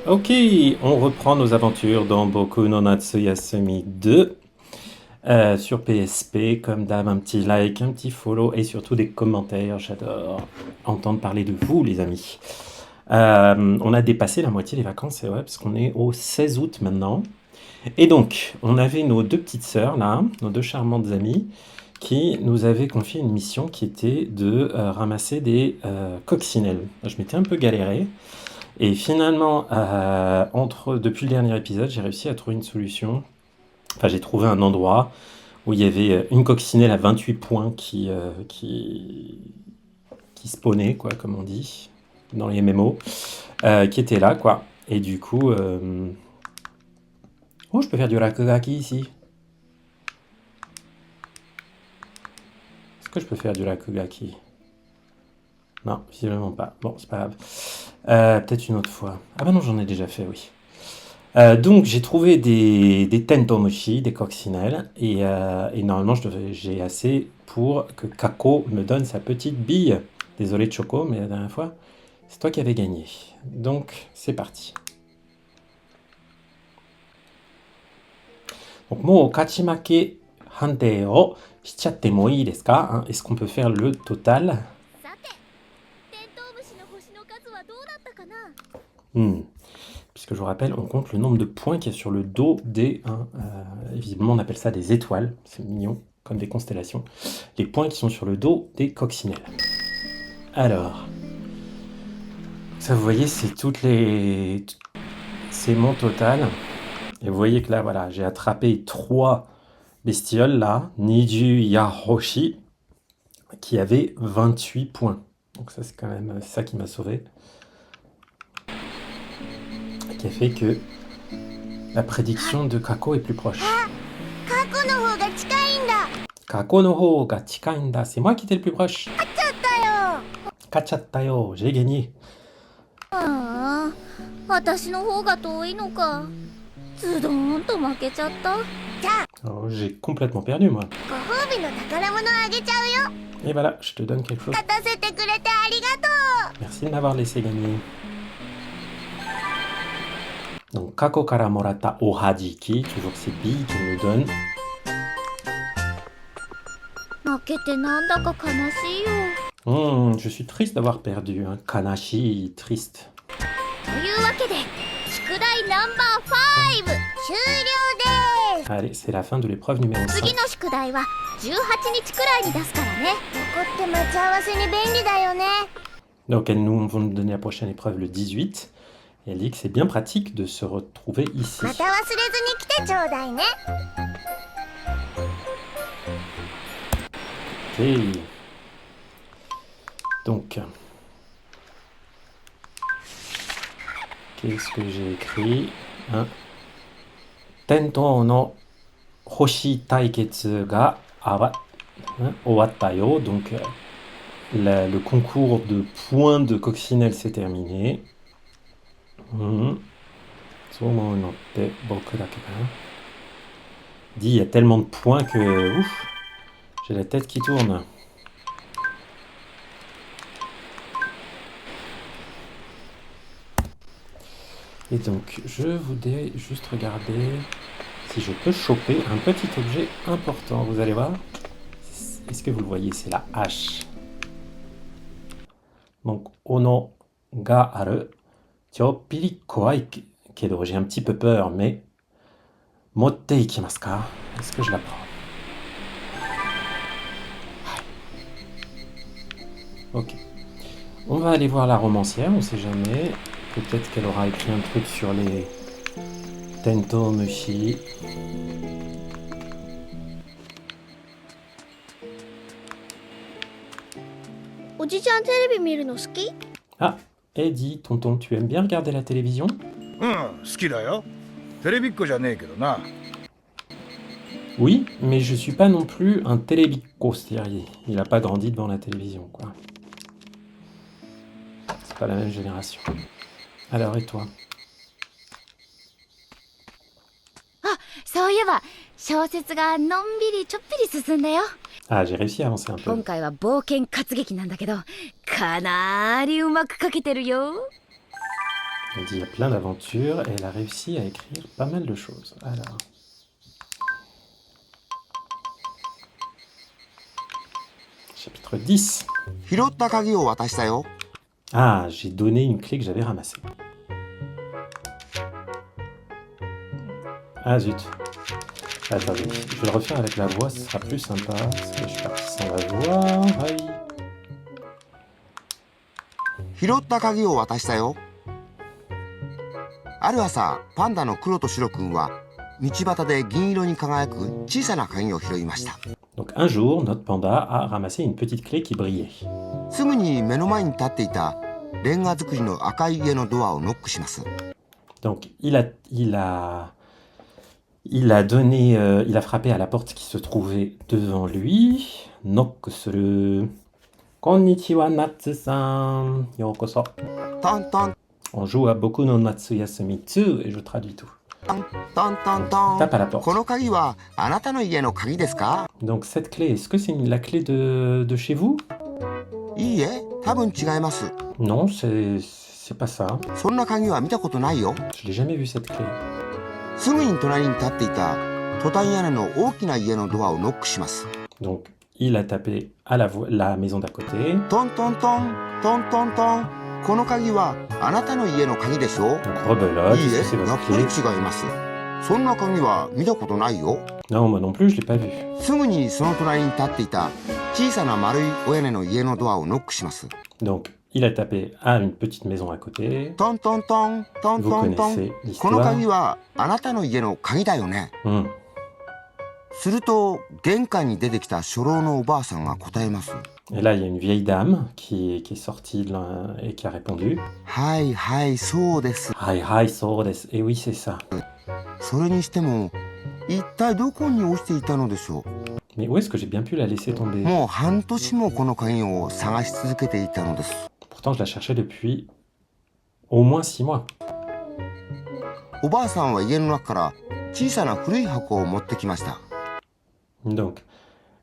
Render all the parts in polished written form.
Ok, on reprend nos aventures dans Boku no Natsu Yasumi 2 sur PSP. Comme d'hab, un petit like, un petit follow et surtout des commentaires. J'adore entendre parler de vous, les amis. On a dépassé la moitié des vacances, c'est vrai, parce qu'on est au 16 août maintenant. Et donc, on avait nos deux petites sœurs, là, nos deux charmantes amies, qui nous avaient confié une mission qui était de ramasser des coccinelles. Je m'étais un peu galéré. Et finalement, depuis le dernier épisode, j'ai réussi à trouver une solution. Enfin, j'ai trouvé un endroit où il y avait une coccinelle à 28 points qui spawnait, quoi, comme on dit, dans les MMO, qui était là, quoi. Et du coup... Oh, je peux faire du rakugaki ici. Est-ce que je peux faire du rakugaki? Non, visiblement pas. Bon, c'est pas grave. Peut-être une autre fois. Ah bah non, j'en ai déjà fait, oui. Donc j'ai trouvé des tentomushi, des coccinelles, et normalement j'ai assez pour que Kako me donne sa petite bille. Désolé Choco, mais la dernière fois, c'est toi qui avais gagné. Donc c'est parti. Donc mo kachimake hante o shichatte mo ii desu ka, hein? Est-ce qu'on peut faire le total? Puisque je vous rappelle, on compte le nombre de points qu'il y a sur le dos des... hein, visiblement, on appelle ça des étoiles. C'est mignon, comme des constellations. Les points qui sont sur le dos des coccinelles. Alors, ça, vous voyez, c'est c'est mon total. Et vous voyez que là, voilà, j'ai attrapé 3 bestioles, là. Niju Yahoshi, qui avait 28 points. Donc ça, c'est quand même ça qui m'a sauvé. Et qui a fait que la prédiction de Kako est plus proche. Kako no hou ga chikai n da. C'est moi qui étais le plus proche. Kachattayo, j'ai gagné. Oh, j'ai complètement perdu, moi. Et voilà, je te donne quelque chose. Merci de m'avoir laissé gagner. Donc, Kako kara morata o hajiki, toujours ces billes qu'elle me donne. Je suis triste d'avoir perdu. Hein. Kanashi, triste. Allez, c'est la fin de l'épreuve numéro 5. Donc, elles vont nous donner la prochaine épreuve le 18. Et elle dit que c'est bien pratique de se retrouver ici. Ok. Donc, qu'est-ce que j'ai écrit? Tento no Hoshi Taiketsu ga owatta yo. Donc, le concours de points de coccinelle s'est terminé. Somo notte boku dake ka. Dit, il y a tellement de points que ouf, j'ai la tête qui tourne. Et donc, je voudrais juste regarder si je peux choper un petit objet important. Vous allez voir. Est-ce que vous le voyez? C'est la hache. Donc, ono ga aru. Choppiri kowai kedo. J'ai un petit peu peur, mais... Motte ikimasu ka? Est-ce que je la prends? Ok. On va aller voir la romancière, on sait jamais. Peut-être qu'elle aura écrit un truc sur les tentomushi. Ah, Eddie, tonton, tu aimes bien regarder la télévision? Oui, mais je suis pas non plus un télébicco, c'est-à-dire il n'a pas grandi devant la télévision, quoi. C'est pas la même génération. Alors, et toi? Ah, j'ai réussi à avancer un peu. Il dit il y a plein d'aventures et elle a réussi à écrire pas mal de choses. Alors, chapitre 10. 拾った鍵を渡したよ。 Ah, j'ai donné une clé que j'avais ramassée. Ah zut. Attendez, je vais le refaire avec la voix, ce sera plus sympa. Parce que je suis parti sans la voix. Aïe. 拾った鍵を渡したよ。ある朝、パンダの黒と白くんは道端で銀色に輝く小さな鍵を拾いました。 Donc un jour, notre panda a ramassé une petite clé qui brillait. すぐに目の前に立っていたレンガ造りの赤い家のドアをノックします。 Donc il a frappé à la porte qui se trouvait devant lui. Nokusuru. Konnichiwa Natsu-san. Yokoso. トントン On joue à Boku no Natsuyasumi 2 et je traduis tout. トントントントン。 Tape à la porte. この鍵はあなたの家の鍵ですか？ Donc cette clé, est-ce que c'est la clé de chez vous? いいえ、多分違います。 Non, c'est pas ça. そんな鍵は見たことないよ。 Je l'ai jamais vu cette clé. すぐに隣に立っていたトタン屋根の大きな家のドアをノックします。 Donc il a tapé à la maison d'à côté. トントントントントントン。この鍵はあなたの家の鍵でしょ？ Donc rebelote, いい est-ce え、 que c'est や votre っぱり clé? 違います。そんな鍵は見たことないよ。 Non, moi non plus, je l'ai pas vu. すぐにその隣に立っていた小さな丸いお屋根の家のドアをノックします。 Donc il a tapé à une petite maison à côté. トントントントン Vous トントン。 connaissez この l'histoire. 鍵はあなたの家の鍵だよね。 すると玄関に出てきた初老のおばあさんが答えます。 Et là, il y a une vieille dame qui est sortie là et qui a répondu. はいはいそうです。 Hi, hi, so des. Et oui, c'est ça. それにしても一体どこに落ちていたのでしょ Mais où est-ce que j'ai bien pu la laisser う。 tomber? もう半年もこの鍵を探し続けていたのです。 Pourtant, je la cherchais depuis au moins 6 mois. おばあさんは家の中から小さな古い箱を持ってきました。 Donc,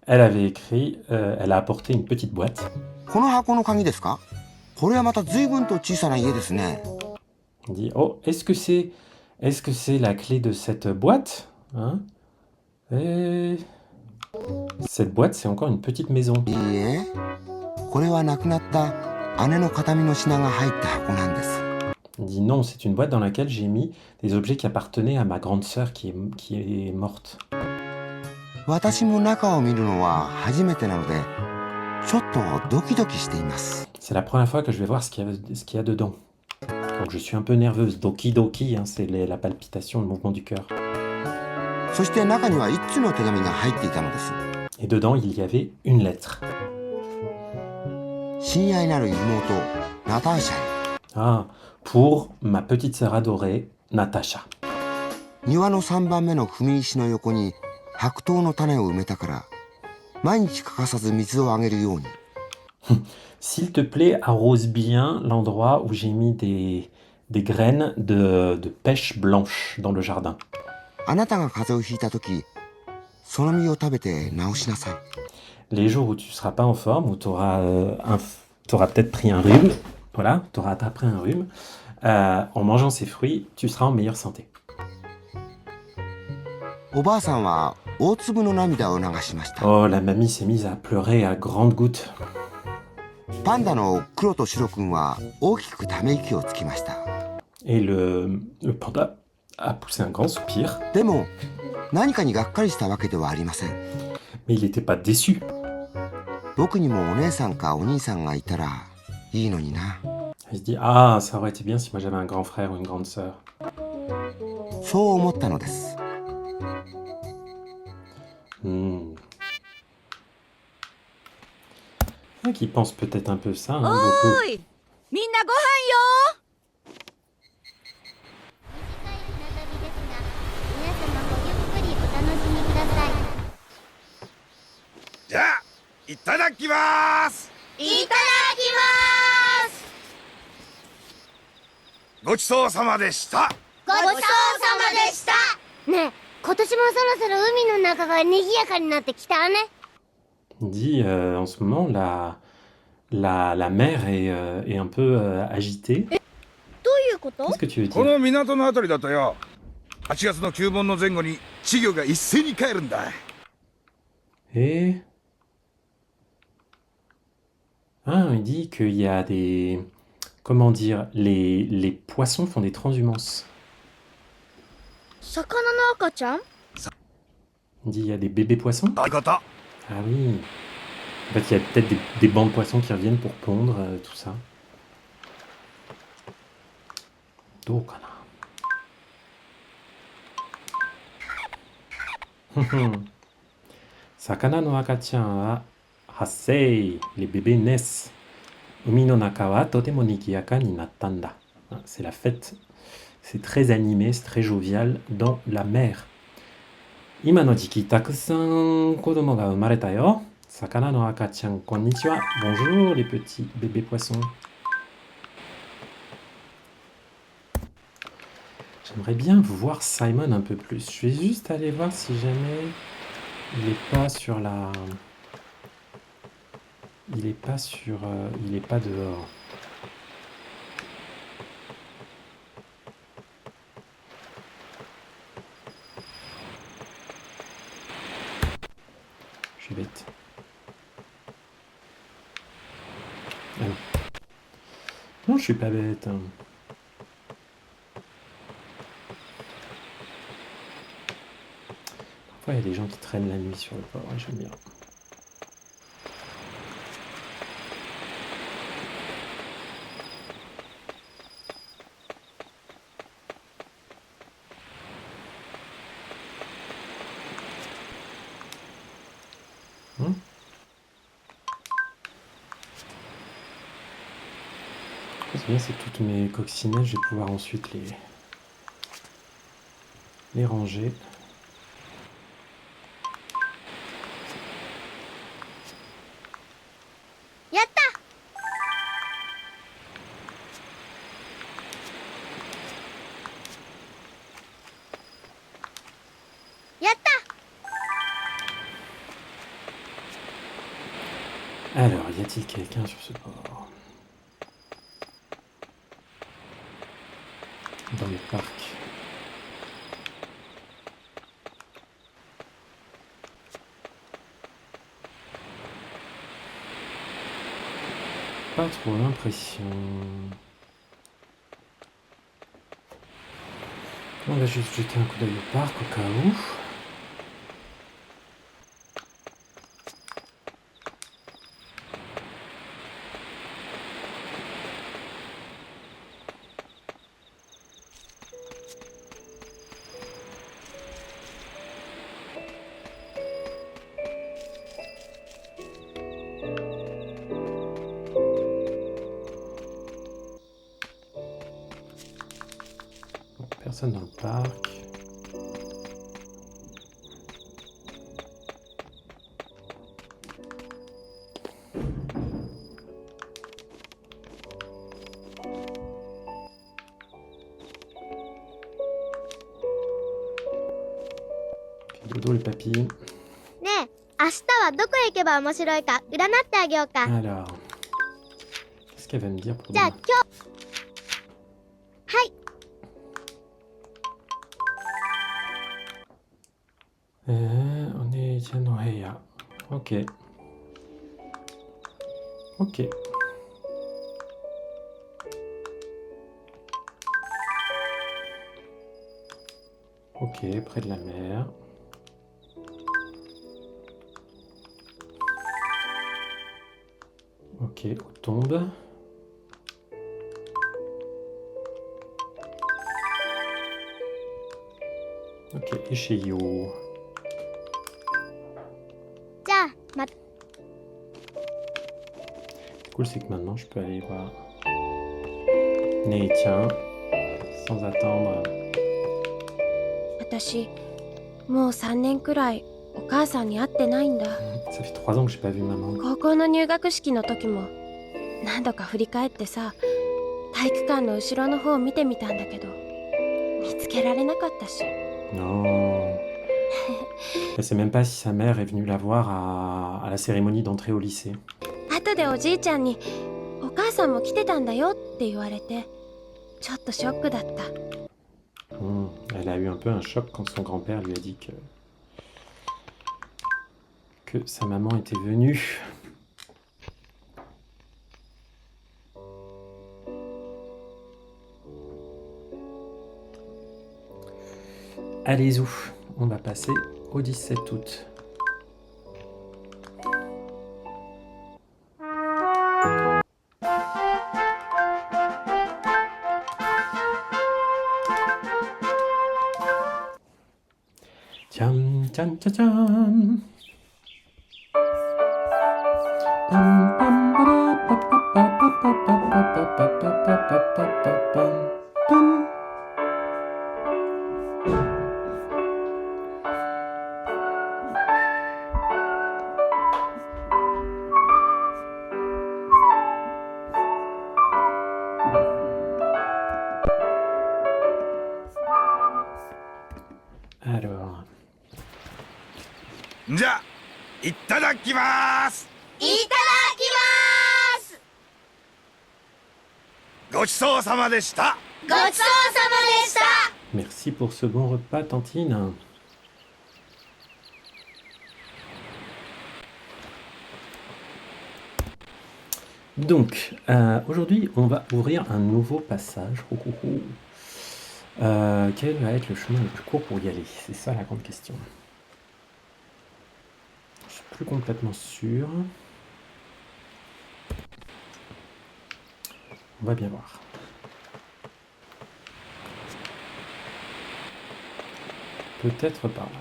elle avait écrit, elle a apporté une petite boîte. この箱の鍵ですか？これはまた随分と小さな家ですね。 Elle dit, oh, est-ce que c'est la clé de cette boîte? Hein? Et cette boîte, c'est encore une petite maison. いいえ、これは亡くなった姉の形見の品が入った箱なんです。 Elle dit, non, c'est une boîte dans laquelle j'ai mis des objets qui appartenaient à ma grande sœur qui est morte. 私も中を見るのは初めてなので、ちょっとドキドキしています。 C'est la première fois que je vais voir ce qu'il y a dedans. Donc je suis un peu nerveuse. Doki doki, hein, c'est la palpitation, le mouvement du cœur. そして中には一通の手紙が入っていたのです。 Et dedans, il y avait une lettre. 親愛なる妹、ナターシャへ。 Ah, pour ma petite sœur adorée, Natacha. 庭の3番目の踏み石の横に白桃の種を埋めたから、毎日欠かさず水をあげるように。 S'il te plaît, arrose bien l'endroit où j'ai mis des graines de pêche blanche dans le jardin. あなたが風邪をひいたとき、その実を食べて治しなさい。 Les jours où tu seras pas en forme, où tu auras, peut-être pris un rhume, voilà, tu auras attrapé un rhume, en mangeant ces fruits, tu seras en meilleure santé. おばあさんは大粒の涙を流しました。 Oh, la mamie s'est mise à pleurer à grandes gouttes. パンダの黒と白くんは大きくため息をつきました。 Et le panda a poussé un grand soupir, でも何かにがっかりしたわけではありません。 mais il n'était pas déçu. 僕にもお姉さんかお兄さんがいたらいいのにな。 Il se dit, ah, ça aurait été bien si moi j'avais un grand frère ou une grande sœur. そう思ったのです。 Qui pense peut-être un peu ça, hein, お beaucoup. ーい、みんなご飯よ。短い船旅ですが、皆様ごゆっくりお楽しみください。じゃあいただきます。いただきます。ごちそうさまでした。ごちそうさまでした。ねえ、今年もそろそろ海の中が賑やかになってきたね。 Il dit, en ce moment, la mer est un peu agitée. どういうこと？ Qu'est-ce que tu veux こ dire? の港のあたりだとよ、8月の旧盆の前後に稚魚が一斉に帰るんだ。Et... Ah, il dit qu'il y a des... Comment dire? Les poissons font des transhumances. 魚の赤ちゃん？ Il dit il y a des bébés poissons? そういうこと。 Ah oui. En fait, il y a peut-être des bancs de poissons qui reviennent pour pondre, tout ça. どうかな。魚の赤ちゃんは発生。Les bébés naissent. 海の中はとても賑やかになったんだ。C'est la fête. C'est très animé, c'est très jovial dans la mer. 今の時期たくさん子供が生まれたよ。魚の赤ちゃん、こんにちは。Bonjour les petits bébés poissons. J'aimerais bien voir Simon un peu plus. Je vais juste aller voir si jamais il est pas sur la... Il est pas sur... il est pas dehors. Je suis bête. Ah non. Non, je suis pas bête. Parfois, il y a des gens qui traînent la nuit sur le port, et j'aime bien. C'est bien, c'est toutes mes coccinettes, je vais pouvoir ensuite les ranger. Yatta! Yatta! Alors, y a-t-il quelqu'un sur ce port? Dans le parc. Pas trop l'impression. On va juste jeter un coup d'œil au parc au cas où. Personne dans le parc. Dodo les papilles. ねえ、明日はどこへ行けば面白いか占ってあげようか。 Alors, qu'est-ce qu'elle va me dire pour じゃあ demain? 今日。はい。On est Tianoheya. Ok. Ok. Ok, près de la mer. Ok, aux tombes. Ok, et chez Yo. じゃあまた。 Cool, c'est que maintenant je peux aller voir Nei-chan sans attendre. 私もう3年くらいお母さんに会ってないんだ。 Ça fait 3 ans que j'ai pas vu maman. 高校の入学式の時も何度か振り返ってさ、体育館の後ろの方を見てみたんだけど見つけられなかったし。 Non. Elle sait même pas si sa mère est venue la voir à la cérémonie d'entrée au lycée. 後でおじいちゃんにお母さんも来てたんだよって言われて、ちょっとショックだった。Elle a eu un peu un choc quand son grand-père lui a dit que sa maman était venue. Allez-y, on va passer au 17 août. Tcham, tcham, tcham, tcham. Pam, pam, bara, pa, pa, pa, pa, pa, pa, pa, pa, pa, pa, pa, pa, pa, pam, pam. Alors, じゃあいただきます。いただきます。ごちそうさまでした。ごちそうさまでした。 merci pour ce bon repas, Tantine. Donc, aujourd'hui, on va ouvrir un nouveau passage. Quel va être le chemin le plus court pour y aller? C'est ça la grande question. Je suis plus complètement sûr. On va bien voir. Peut-être par là.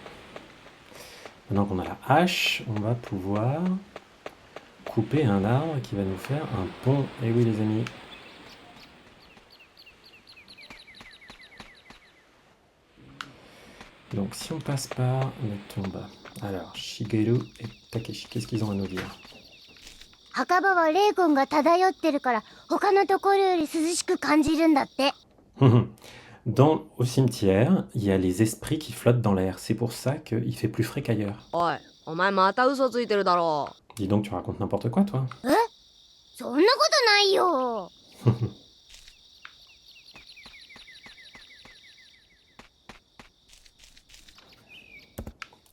Maintenant qu'on a la hache, on va pouvoir couper un arbre qui va nous faire un pont. Eh oui les amis. Donc si on passe par le tombe. Alors, Shigeru et Takeshi, qu'est-ce qu'ils ont à nous dire? 墓場は霊魂が漂ってるから他のところより涼しく感じるんだって。Au cimetière, il y a les esprits qui flottent dans l'air. C'est pour ça qu'il fait plus frais qu'ailleurs. おい、お前また嘘ついてるだろう。 Dis donc, tu racontes n'importe quoi, toi. そんなことないよ。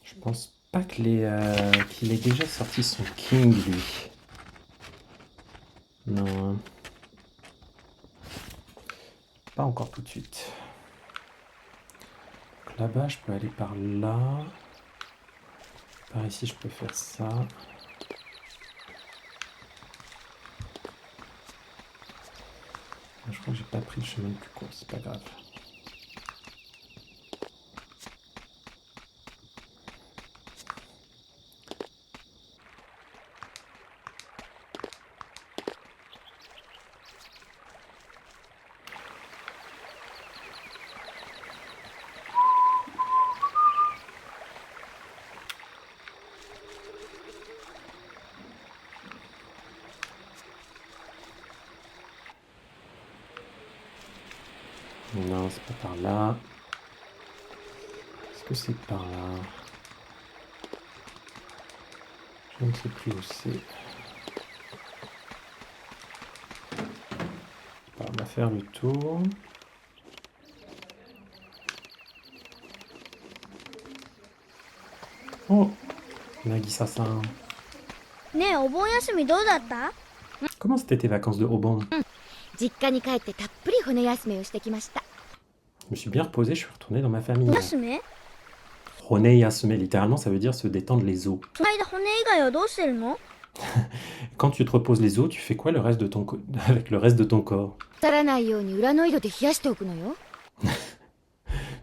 Je pense pas qu'il ait déjà sorti son King, lui. Non. Pas encore tout de suite. Donc là-bas, je peux aller par là. Par ici, je peux faire ça. Je crois que j'ai pas pris le chemin le plus court, c'est pas grave. Non, c'est pas par là. Est-ce que c'est par là? Je ne sais plus où c'est. On va faire le tour. Oh, Nagisa-san. ねえ、お盆休みどうだった？ Comment c'était tes vacances de Obon? 実家に帰ってたっぷり骨休めをしてきました。 Je me suis bien reposé, je suis retourné dans ma famille. 休め？ Hone yasume, littéralement, ça veut dire se détendre les os. その間骨以外はどうしてるの？ Quand tu te reposes les os, tu fais quoi le reste de ton avec le reste de ton corps? 腐らないように裏の井戸で冷やしておくのよ。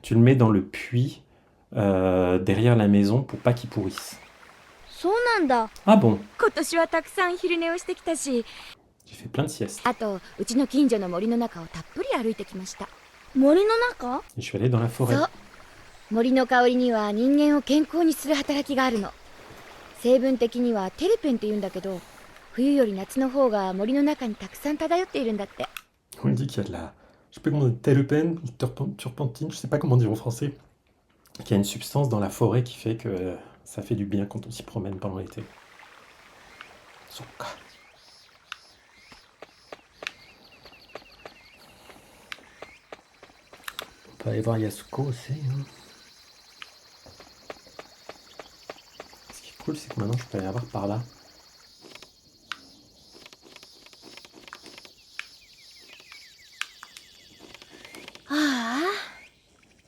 Tu le mets dans le puits derrière la maison pour pas qu'il pourrisse. そうなんだ。 Ah bon? 今年はたくさん昼寝をしてきたし、 J'ai fait plein de siestes. あとうちの近所の森の中をたっぷり歩いてきました。森の中？ Et je suis allé dans la forêt. そう。森の香りには人間を健康にする働きがあるの。成分的にはテルペンって言うんだけど、冬より夏の方が森の中にたくさん漂っているんだって。 On me dit qu'il y a de la... Je sais pas comment dire, terpène, turpentine, je sais pas comment dire en français. Qu'il y a une substance dans la forêt qui fait que ça fait du bien quand on s'y promène pendant l'été. peut aller voir Yasuko aussi. Hein. Ce qui est cool, c'est que maintenant je peux aller la voir par là.ああ、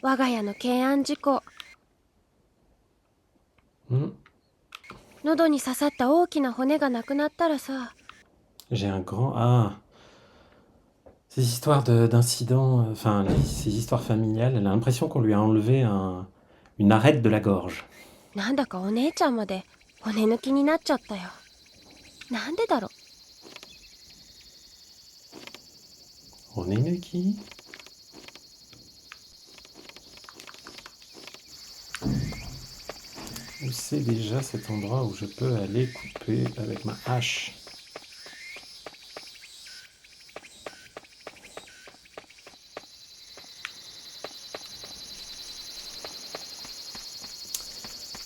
我が家の懸案事項。喉に刺さった大きな骨がなくなったらさ。J'ai un grand... Ah, ces histoires d'incidents, enfin, ces histoires familiales, elle a l'impression qu'on lui a enlevé une arête de la gorge. なんだかお姉ちゃんまで骨抜きになっちゃったよ。なんでだろう。骨抜きOù c'est déjà cet endroit où je peux aller couper avec ma hache?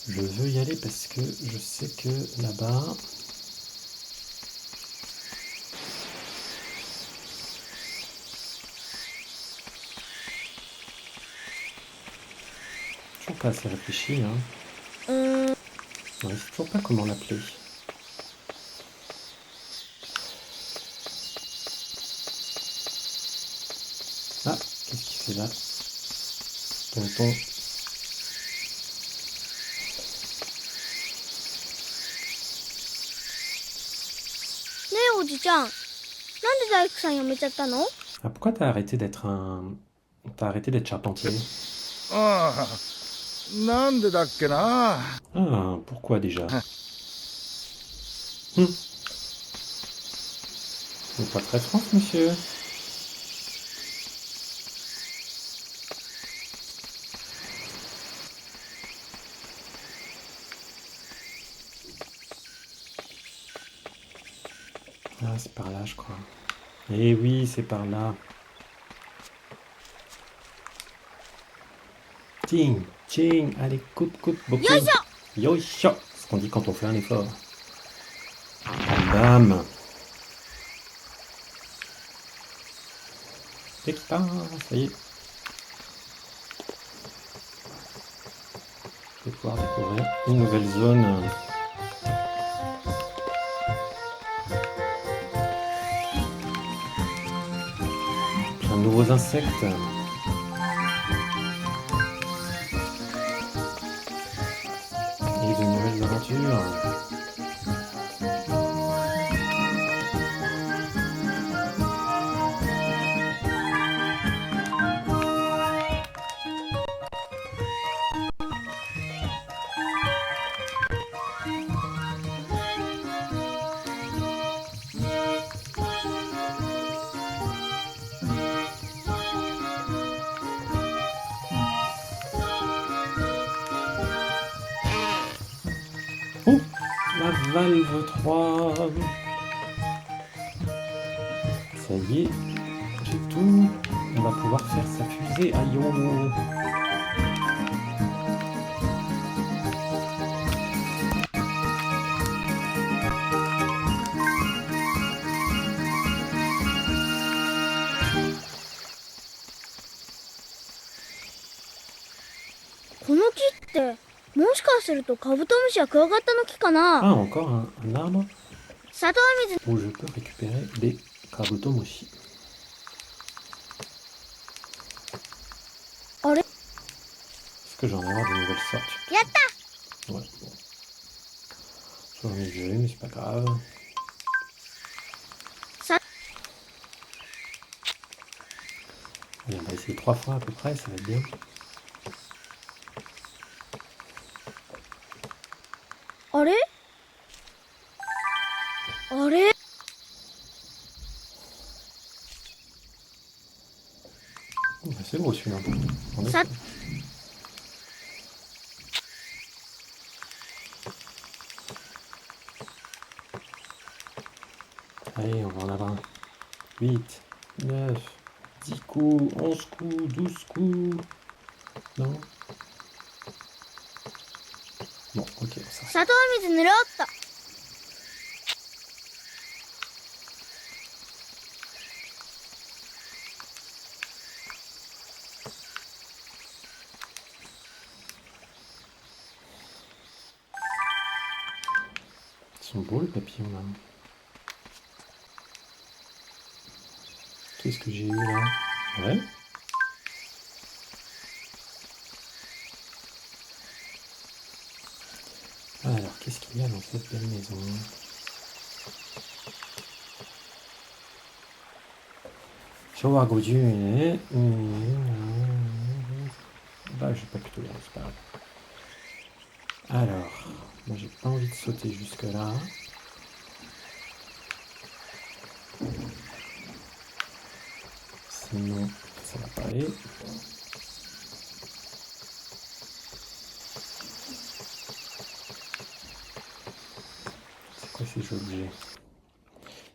Je veux y aller parce que je sais que là-bas... Toujours pas assez réfléchi, hein. Je ne sais toujours pas comment l'appeler. Ah, qu'est-ce qu'il fait là? Tonton. Ah, pourquoi t'as arrêté d'être T'as arrêté d'être charpentier? Ah, なんでだっけな。 Ah, pourquoi déjà? C'est pas très France, monsieur. Ah, c'est par là, je crois. Eh oui, c'est par là. Ting, ting, allez, coupe, beaucoup. Yoisho! C'est ce qu'on dit quand on fait un effort. Bam! Et qui part, ça y est. Je vais pouvoir découvrir une nouvelle zone. Plein de nouveaux insectes. Et de nouvelles aventures. Oh, la valve 3. Ça y est, j'ai tout. On va pouvoir faire sa fusée. Aïe, oh. この木ってもしかするとカブトムシやクワガタの木か Ah, な。 encore un arbre 里水 où je peux récupérer des kabutomushi. Allez. Est-ce que j'en ai avoir de nouvelles sortes? やった Ouais, bon. J'en ai vu, mais c'est pas grave. Ça- Allez, on va essayer 3 fois à peu près, ça va être bien. Allez. Allez. Oh, bah, c'est beau celui-là. En Ça- effet. Allez, on va en avoir 8, 9, 10 coups, 11 coups, 12 coups. Non? Bon, ok, on s'arrête. 里水塗ろうっと。 Ah, sont beaux les papillons là. Qu'est-ce que j'ai eu là? Ouais. Alors, qu'est-ce qu'il y a dans cette belle maison? Showa 50 ね。Bah, j'ai pas plutôt l'air, c'est pas grave. Alors, moi j'ai pas envie de sauter jusque là. Sinon, ça va pas aller. C'est quoi ces objets?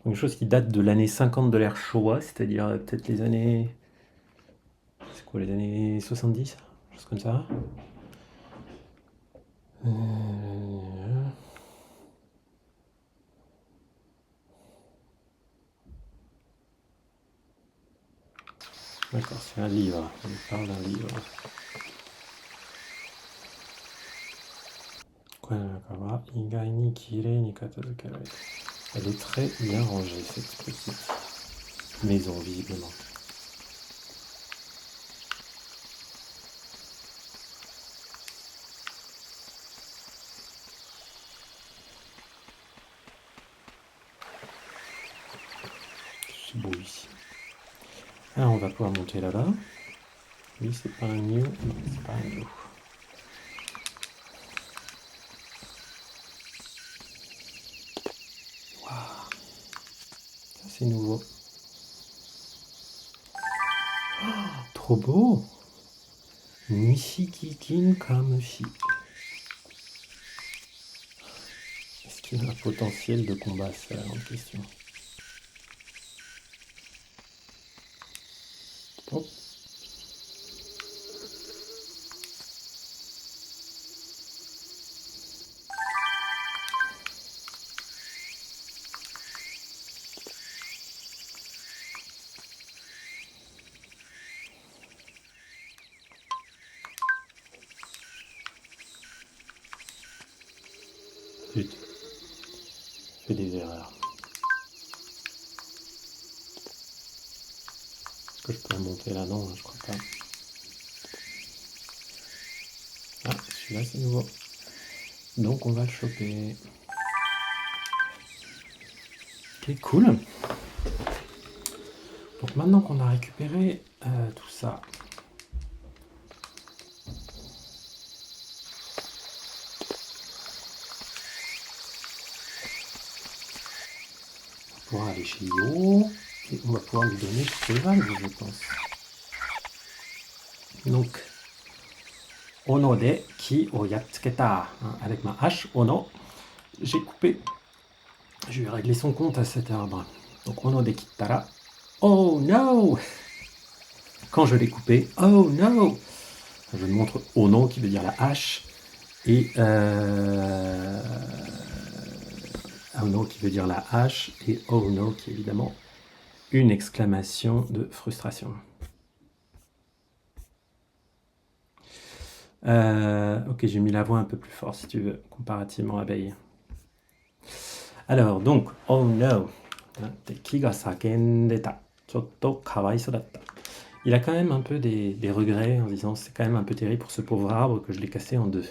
Une chose qui date de l'année 50 de l'ère Showa, c'est-à-dire peut-être les années... C'est quoi, les années 70? Chose comme ça. D'accord, c'est un livre. On parle d'un livre. Elle est très bien rangée, cette petite maison, visiblement. C'est beau ici. Alors, on va pouvoir monter là-bas. Oui, c'est pas un new. Non, c'est pas un new. Waouh. Ça, c'est nouveau. Oh, trop beau. Nishikikin Kamushi. Est-ce qu'il y a un potentiel de combat? C'est la grande question. Oh. Zut. Je fais des erreurs. Est-ce que je peux monter là? Non, je crois pas. Ah, celui-là c'est nouveau. Donc on va le choper. Ok, cool. Donc maintenant qu'on a récupéré tout ça, on va pouvoir aller chez Yo et on va pouvoir lui donner toutes les valves, je pense. Donc, Ono de ki o yatsuketa. Avec ma hache, Ono, j'ai coupé. Je vais régler son compte à cet arbre. Donc, Ono de kittara. Oh no! Quand je l'ai coupé, oh no! Je me montre Ono qui veut dire la hache. Et Ono qui veut dire la hache. Et oh no qui est évidemment une exclamation de frustration. Ok, j'ai mis la voix un peu plus fort si tu veux, comparativement à Abeille. Alors, donc, oh no. Il a quand même un peu des regrets en disant c'est quand même un peu terrible pour ce pauvre arbre que je l'ai cassé en deux.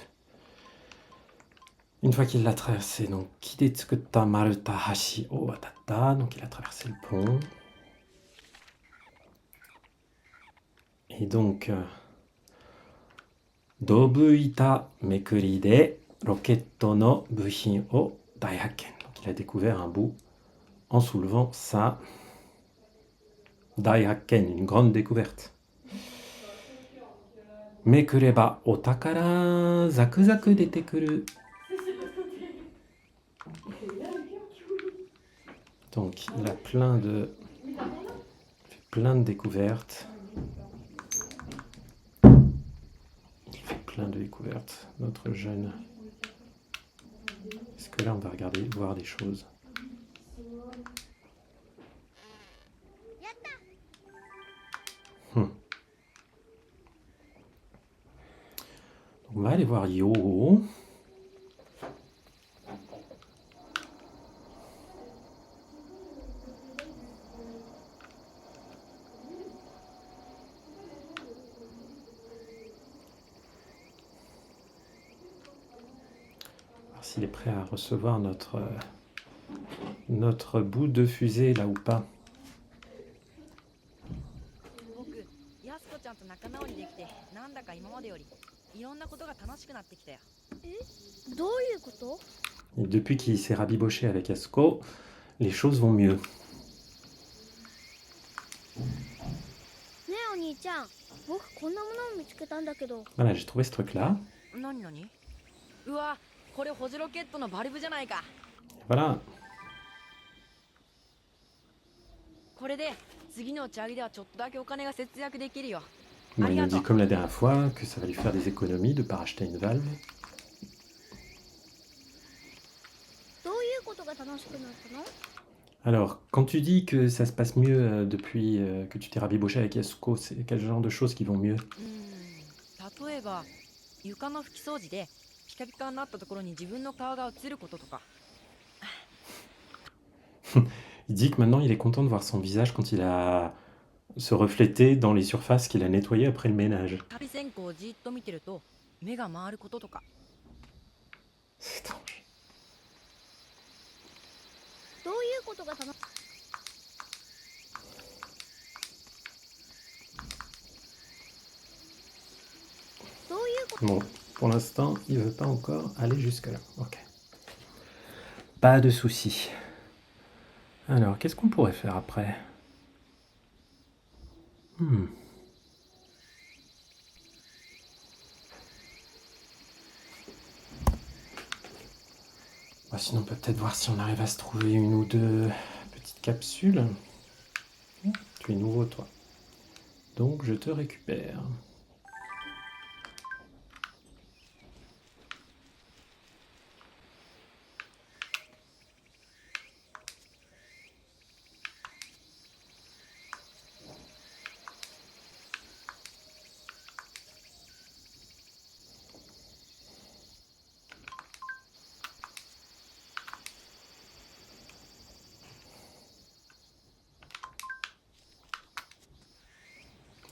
Une fois qu'il l'a traversé, donc Kidetsukutta Maruta Hashi o Watatta, donc il a traversé le pont. Et donc, Dobuita Mekuri de Roketto no Buhin o Daihakken. Donc il a découvert un bout en soulevant sa Daihakken, une grande découverte. Mekureba otakara zaku zaku detekuru. Donc il a plein de découvertes. Il fait plein de découvertes, notre jeune. Est-ce que là on va voir des choses? Donc on va aller voir Yo. s'il est prêt à recevoir notre bout de fusée, là ou pas. 僕やすこちゃんと仲直りできてなんだか今までよりいろんなことが楽しくなってきたよ。どういうこと？ Et depuis qu'il s'est rabiboché avec Yasuko, les choses vont mieux. ねえお兄ちゃん、僕こんなものを見つけたんだけど。 Voilà, j'ai trouvé ce truc-là. 何何？うわ、これホジロケットのバルブじゃないか。 Voilà. これで次の打ち上げではちょっとだけお金が節約できるよ。 Bon, il nous dit comme la dernière fois que ça va lui faire des économies de ne pas racheter une valve. どういうことが楽しくなったの？ Alors, quand tu dis que ça se passe mieux depuis que tu t'es rabiboché avec Yasuko, c'est quel genre de choses qui vont mieux? 例えば床の拭き掃除でピカピカになったところに自分の顔が映ることとか。 Il dit que maintenant il est content de voir son visage quand il a se refléter dans les surfaces qu'il a nettoyées après le ménage. 光線香をじっと見てると目が回ることとか。 C'est étrange. どういうことが楽しどういうこと？ Bon, pour l'instant, il veut pas encore aller jusque-là. Ok. Pas de souci. Alors, qu'est-ce qu'on pourrait faire après? Bah, sinon, on peut peut-être voir si on arrive à se trouver une ou deux petites capsules. Tu es nouveau, toi. Donc, je te récupère.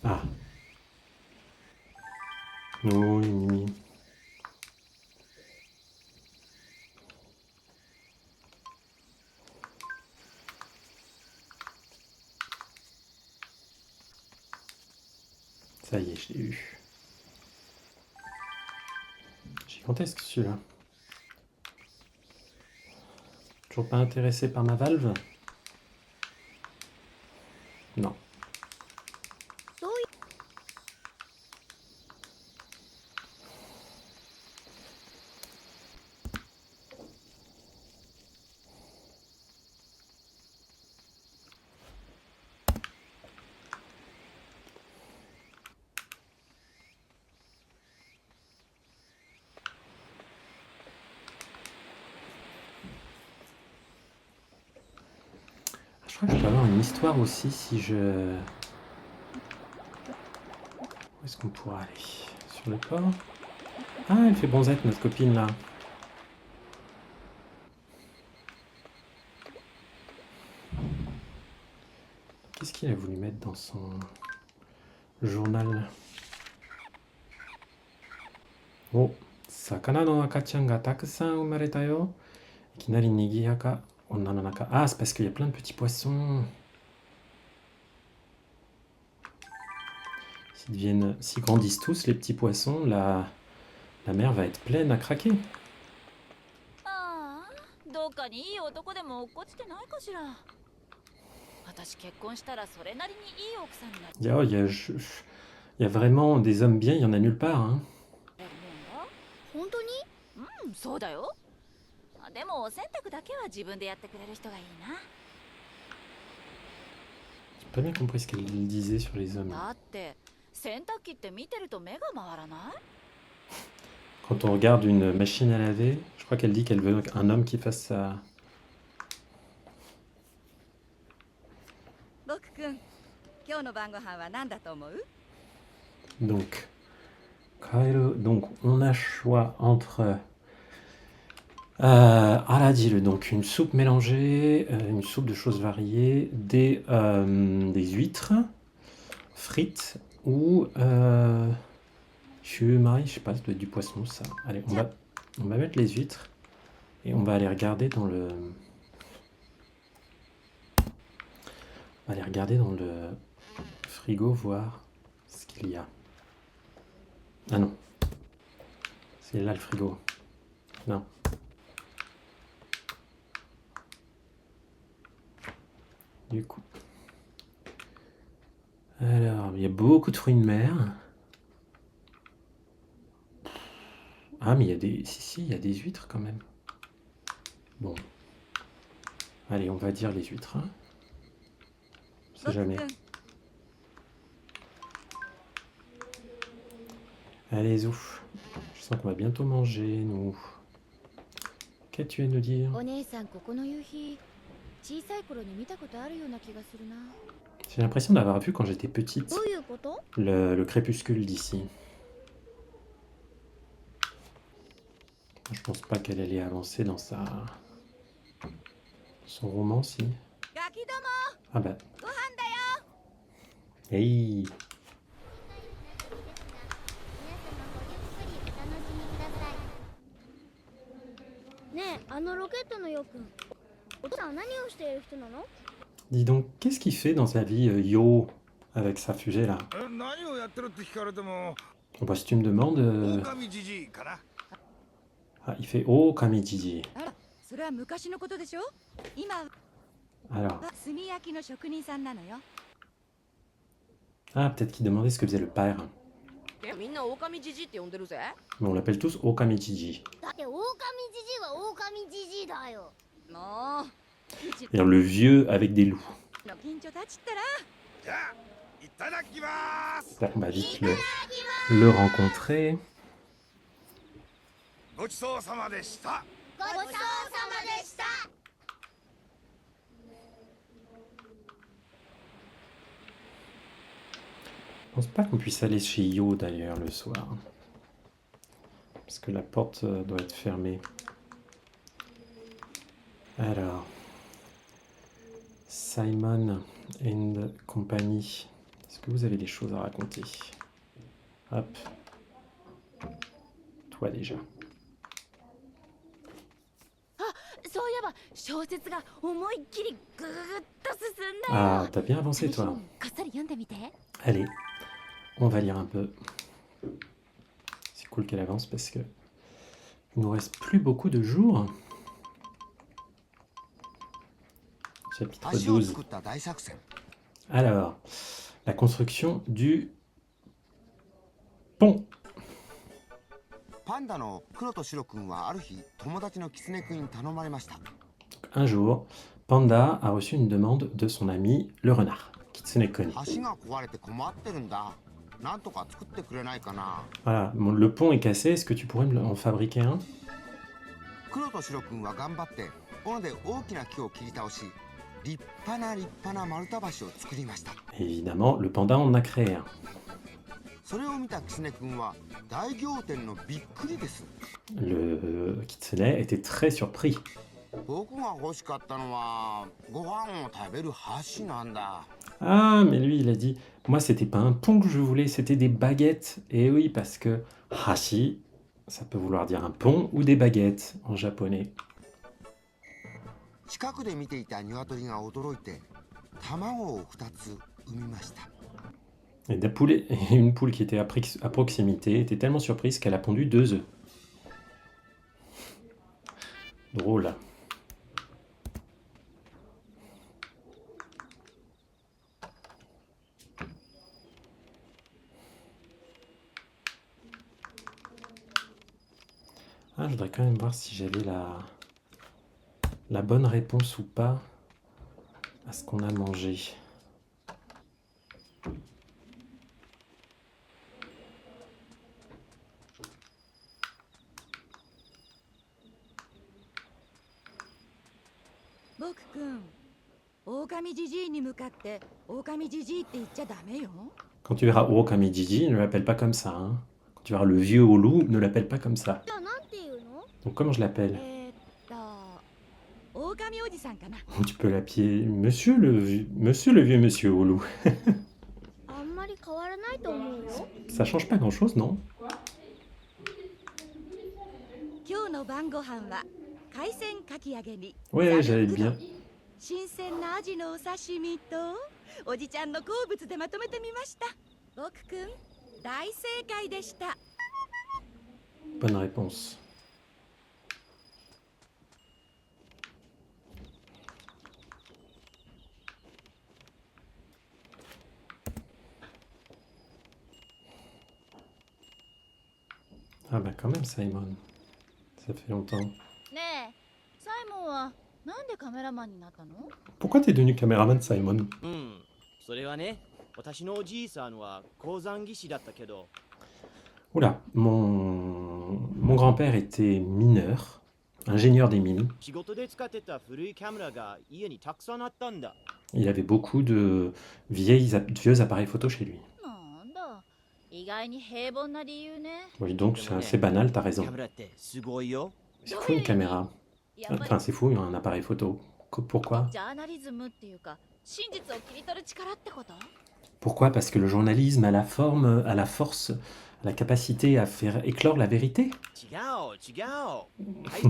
Ah. Oui, Mimi. Ça y est, je l'ai eu. Gigantesque celui-là. Toujours pas intéressé par ma valve? Non. どういう Je crois que je peux avoir une histoire aussi si je... Où est-ce qu'on pourra aller? Sur le port? Ah, elle fait bronzette, notre copine, là. Qu'est-ce qu'il a voulu mettre dans son journal? Oh, sakana no akachan ga takusan umareta yo. Ikinari nigiyaka onna no naka. Ah, c'est parce qu'il y a plein de petits poissons. S'ils grandissent tous, les petits poissons, la mer va être pleine à craquer. ああ、どっかにいい男でも落っこちてないかしら。私結婚したらそれなりにいい奥さんになる。Il y a vraiment des hommes bien, il y en a nulle part. Hein. 本当に？うん、そうだよ。でもお洗濯だけは自分でやってくれる人がいいな。J'ai pas bien compris ce qu'elle disait sur les hommes. だって洗濯機って見てると目が回らない？ Quand on regarde une machine à laver, je crois qu'elle dit qu'elle veut un homme qui fasse ça. 僕くん、今日の晩ご飯は何だと思う？ Donc, donc on a choix entre aradil, donc une soupe mélangée, une soupe de choses variées, des huîtres frites ou shumai, je sais pas, ça doit être du poisson ça. Allez, on va mettre les huîtres. Et on va aller regarder dans le... On va aller regarder dans le frigo, voir ce qu'il y a. Ah non. C'est là le frigo. Non. Du coup. Alors, il y a beaucoup de fruits de mer. Ah, mais il y a des... Si, il y a des huîtres quand même. Bon. Allez, on va dire les huîtres. Hein. On sait jamais. Allez, Zouf. Je sens qu'on va bientôt manger, nous. Qu'as-tu à nous dire? お姉さんここの夕日小さい頃に見たことあるような気がするな。 J'ai l'impression d'avoir vu quand j'étais petite どういうこと？ le crépuscule d'ici. Je pense pas qu'elle allait avancer dans son roman, si. ガキども Ah bah. ご飯だよ Hey. 皆様ごゆっくりお楽しみください。ねえ、あのロケットのよくん、お父さんは何をしている人なの？ Dis donc, qu'est-ce qu'il fait dans sa vie, Yo, avec sa fusée là? 何をやってるって聞かれても Bah, si tu me demandes. 狼じじいかな Ah, il fait Oh Kamijiji. あらそれは昔のことでしょ今は Alors. 炭焼きの職人さんなのよ Ah, peut-être qu'il demandait ce que faisait le père. みんな狼じじいって呼んでるぜ Mais on l'appelle tous Oh Kamijiji. だって狼じじいは狼じじいだよ。もう C'est-à-dire le vieux avec des loups. の近所たちったら じゃあいただきます On va vite le rencontrer. ごちそうさまでした ごちそうさまでした。 Je pense pas qu'on puisse aller chez Yo d'ailleurs le soir. Parce que la porte doit être fermée. Alors. Simon and Company. Est-ce que vous avez des choses à raconter? Hop. Toi déjà. そういえば小説が思いっきりぐーっと進んだよ。 Ah, t'as bien avancé toi. こっそり読んでみて。 Allez, on va lire un peu. C'est cool qu'elle avance parce que il nous reste plus beaucoup de jours. Chapitre 橋を 12. 作った大作戦。 Alors, la construction du pont. パンダの黒と白くんはある日友達のキツネくんに頼まれました。 Un jour, Panda a reçu une demande de son ami le renard, Kitsune-kun. 橋が壊れて困ってるんだ。なんとか作ってくれないかな。 Voilà, le pont est cassé, est-ce que tu pourrais en fabriquer un? 黒と白くんは頑張って斧で大きな木を切り倒し、立派な丸太橋を作りました。 Évidemment, le panda en a créé un. それを見たキツネくんは大仰天のびっくりです。 Le Kitsune était très surpris. 僕が欲しかったのはご飯を食べる箸なんだ。 Ah, mais lui, il a dit, moi, c'était pas un pont que je voulais, c'était des baguettes. Et oui, parce que hashi, ça peut vouloir dire un pont ou des baguettes en japonais. 近くで見ていた鶏が驚いて卵を2つ産みました。 Et une poule qui était à proximité était tellement surprise qu'elle a pondu 2 œufs. Drôle. Ah, je voudrais quand même voir si j'avais la bonne réponse ou pas à ce qu'on a mangé. Quand tu verras Okami Jiji, ne l'appelle pas comme ça. Hein. Quand tu verras le vieux au loup, ne l'appelle pas comme ça. じゃあなんていうの？ Donc comment je l'appelle? 狼おじさんかな Tu peux l'appeler monsieur le vieux monsieur au loup. あんまり変わらないと思うよ。 Ça change pas grand chose, non? 今日の晩ご飯は海鮮かき揚げに Ouais, j'avais bien. 新鮮なアジのお刺身とおじちゃんの好物でまとめてみました。僕くん大正解でした。 Bonne réponse. Ah bah quand même Simon. Ça fait longtemps. ねえサイモンはなんでカメラマンになったの？ Pourquoi t'es devenu caméraman Simon? それはね、私のおじいさんは鉱山技師だったけど。 Oula, mon grand-père était mineur, ingénieur des mines. 仕事で使ってた古いカメラが家にたくさんあったんだ。 Il avait beaucoup de vieux appareils photo chez lui. なんだ意外に平凡な理由ね。 Oui, donc c'est assez banal, t'as raison. カメラってすごいよ。 C'est fou une caméra. やっぱり Enfin, c'est fou un appareil photo. Pourquoi? ジャーナリズムっていうか真実を切り取る力ってこと？ Pourquoi? Parce que le journalisme a la forme, a la force, a la capacité à faire éclore la vérité. 違う違う。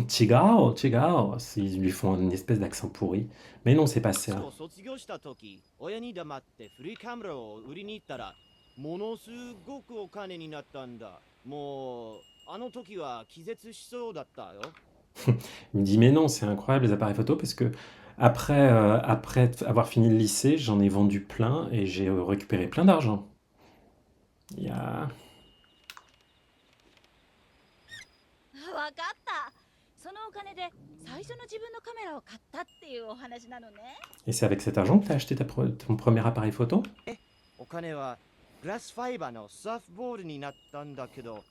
Chigao, chigao. Ils lui font une espèce d'accent pourri. Mais non, c'est pas ça. 卒業した時、親に黙って古いカメラを売りに行ったら、ものすごくお金になったんだ。もうあの時は気絶しそうだったよ。 Il me dit mais non, c'est incroyable les appareils photo parce que après avoir fini le lycée, j'en ai vendu plein et j'ai récupéré plein d'argent. Il y a... わかった。そのお金で最初の自分のカメラを買ったっていうお話なのね。 Et c'est avec cet argent que tu as acheté ton premier appareil photo? お金はグラスファイバーのサーフボールになったんだけど。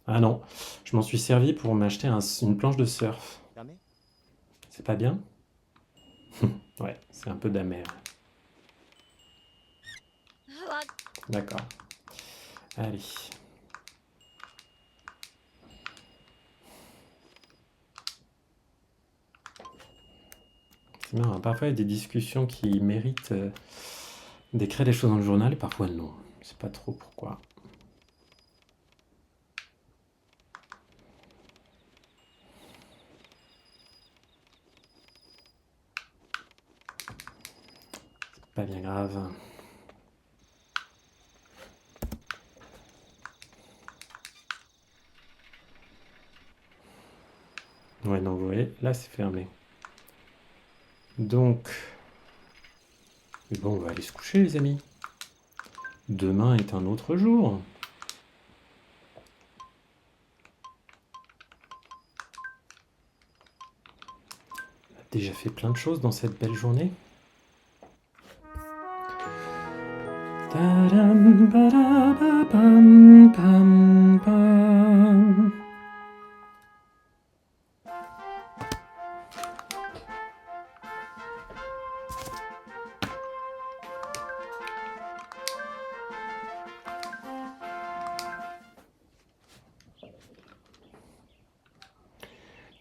Ah non, je m'en suis servi pour m'acheter une planche de surf. ダメ? C'est pas bien? Ouais, c'est un peu d'amer. D'accord. Allez. C'est marrant, parfois il y a des discussions qui méritent d'écrire des choses dans le journal et parfois non. Je sais pas trop pourquoi. Pas bien grave. Ouais, non, vous voyez, là c'est fermé. Donc, mais bon, on va aller se coucher les amis. Demain est un autre jour. On a déjà fait plein de choses dans cette belle journée. Tadam, badabam, pam, pam.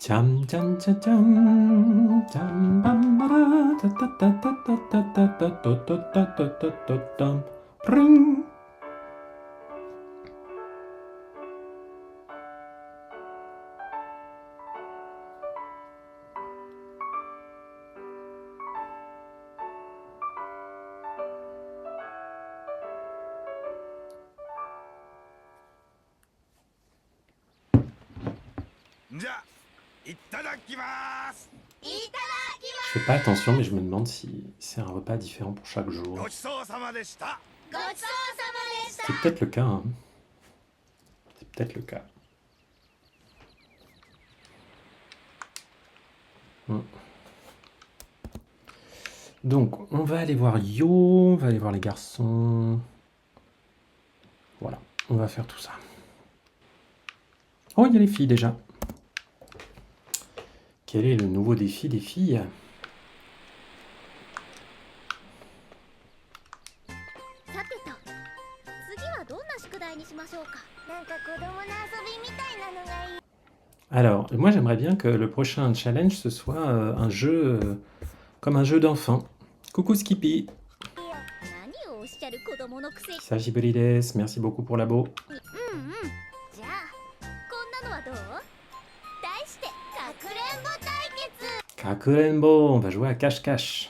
Cham cham cham cham cham bam bara ta ta ta ta ta ta ta ta ta ta ta ta ta ta pring. Je fais pas attention, mais je me demande si c'est un repas différent pour chaque jour. C'est peut-être le cas. Hein. C'est peut-être le cas. Donc, on va aller voir Yo, on va aller voir les garçons. Voilà, on va faire tout ça. Oh, il y a les filles déjà. Quel est le nouveau défi des filles? Alors, moi j'aimerais bien que le prochain challenge ce soit un jeu comme un jeu d'enfant. Coucou Skippy. Sagibrides, merci beaucoup pour l'abo. してかくれんぼ対決。 Kakurenbo, on va jouer à cache-cache.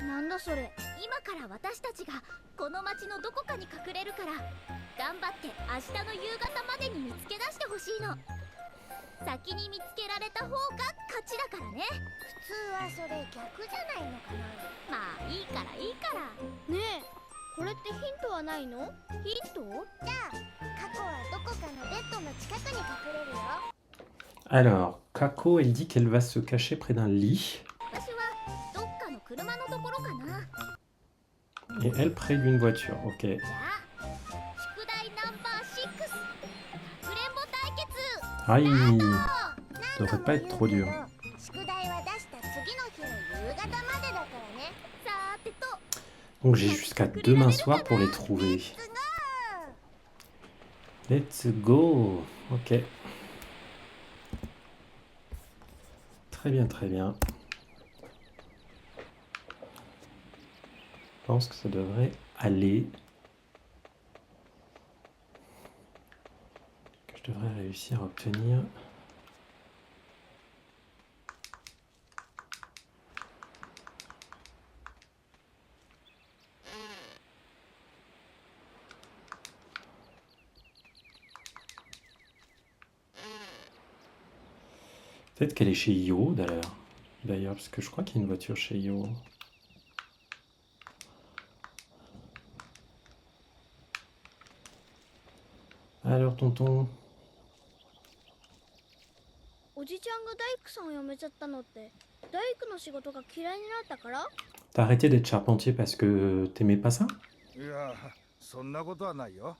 なんだそれ。今から私たちがこの町のどこかに隠れるから頑張って明日の夕方までに見つけ出してほしいの。先に見つけられた方が勝ちだからね。普通はそれ逆じゃないのかな。まあいいからいいから。ねえ、これってヒントはないの？ヒント？じゃあ過去はどこかのベッドの近くに隠れるよ。 Alors, Kako, elle dit qu'elle va se cacher près d'un lit. 私はどっかの車のところかな。 Et elle près d'une voiture, ok. じゃあ宿題ナンバー6かくれんぼ対決。 Aïe, ça devrait pas être trop dur. 宿題は出した次の日の夕方までだからね。さーてと。 Donc j'ai jusqu'à demain soir pour les trouver. Let's go. Ok. Très bien, très bien. Je pense que ça devrait aller. Que je devrais réussir à obtenir. Peut-être qu'elle est chez Io d'ailleurs, parce que je crois qu'il y a une voiture chez Io. Alors, tonton. おじちゃんが大工さんを辞めちゃったのって大工の仕事が嫌いになったから？ T'as arrêté d'être charpentier parce que t'aimais pas ça? いや、そんなことはないよ。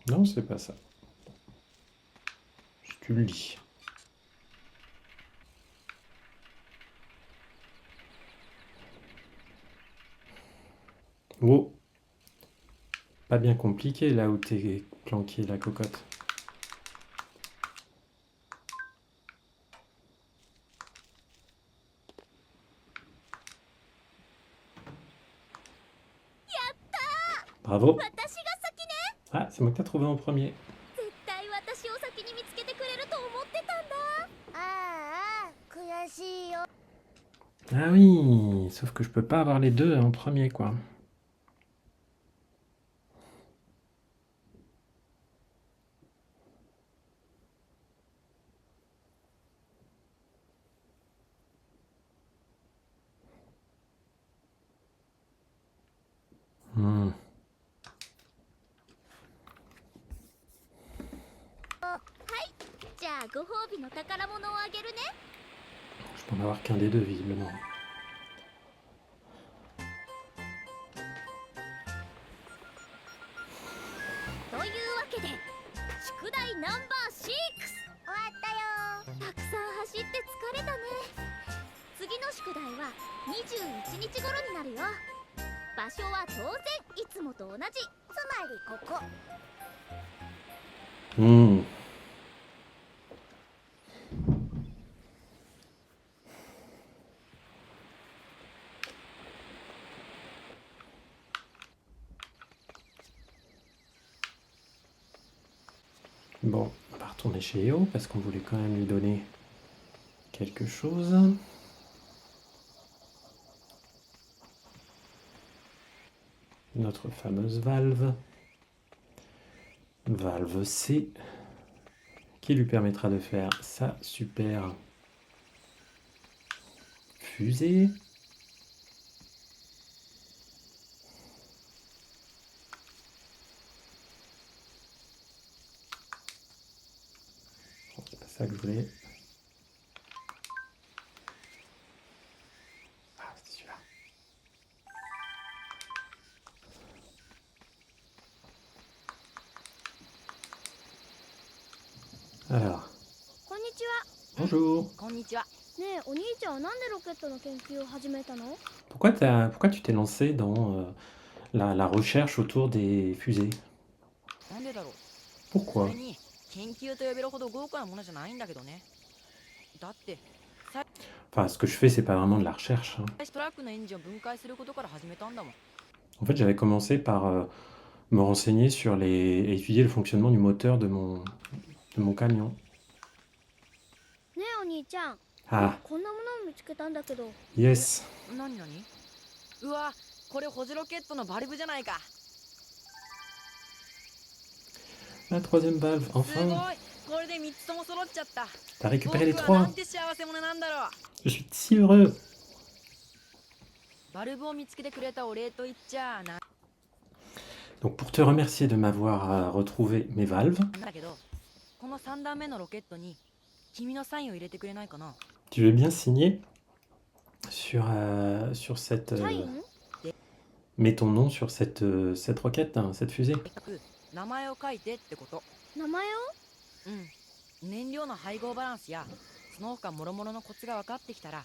Non, c'est pas ça. Si tu le dis. Oh, pas bien compliqué là où t'es planqué la cocotte. Bravo. Ah, c'est moi que t'as trouvé en premier. 絶対私を先に見つけてくれると思ってたんだ。ああ、悔しいよ。 Ah oui, sauf que je peux pas avoir les deux en premier, quoi. Hmm. はい、じゃあご褒美の宝物をあげるね。 Je peux en avoir qu'un des deux, visiblement. Toいうわけで宿題ナンバー6終わったよ。たくさん走って疲れたね。次の宿題は21日頃になるよ。場所は当然いつもと同じ。つまりここ。 Hmm. Bon, on va retourner chez Io parce qu'on voulait quand même lui donner quelque chose. Notre fameuse valve. Valve C. Qui lui permettra de faire sa super fusée. C'est pas ça que je voulais. Ah, c'est celui-là. Alors, こんにちは。 bonjour. こんにちは。ねえ、お兄ちゃんはなんでロケットの研究を始めたの？ Pourquoi tu t'es lancé dans la recherche autour des fusées? なんでだろう。 Pourquoi? それに研究と呼べるほど豪華なものじゃないんだけどね。だって Enfin, ce que je fais, c'est pas vraiment de la recherche, hein. トラックのエンジンを分解することから始めたんだもん。 En fait, j'avais commencé par me renseigner sur et étudier le fonctionnement du moteur de mon camion. 兄ちゃん、 Ah, こんなものを見つけたんだけど。 yes. 何々うわ、これ補助ロケットのバルブじゃないか。 La troisième valve, すご enfin. い、これで3つとも揃っちゃった。 T'as récupéré les 僕はな trois. んて幸せ者なんだろう。 Je suis si heureux. バルブを見つけてくれたお礼と言っちゃな。 Donc pour te remercier de m'avoir retrouvé mes valves, だけど、この3段目のロケットに君のサインを入れてくれないかな。 tu veux bien signer sur cette... サイン？ mets ton nom sur cette roquette, hein, cette fusée. 名前を書いてってこと。名前を？うん。燃料の配合バランスやその他諸々のコツが分かってきたら、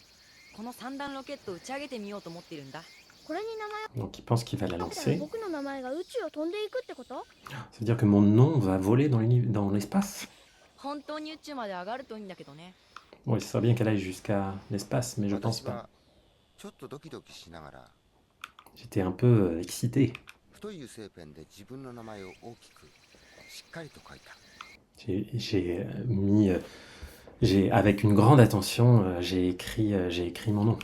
この3段ロケットを打ち上げてみようと思っているんだ。これに名前を？ Donc il pense qu'il va la だから lancer. 僕の名前が宇宙を飛んでいくってこと？ Ça veut dire que mon nom va voler dans l'espace. 本当に宇宙まで上がるといいんだけどね。 Bon, ce serait bien qu'elle aille jusqu'à l'espace, mais je pense 私 pas. はちょっとドキドキしながら J'étais un peu excité. 太い油性ペンで自分の名前を大きくしっかりと書いた。 Avec une grande attention, j'ai écrit mon nom.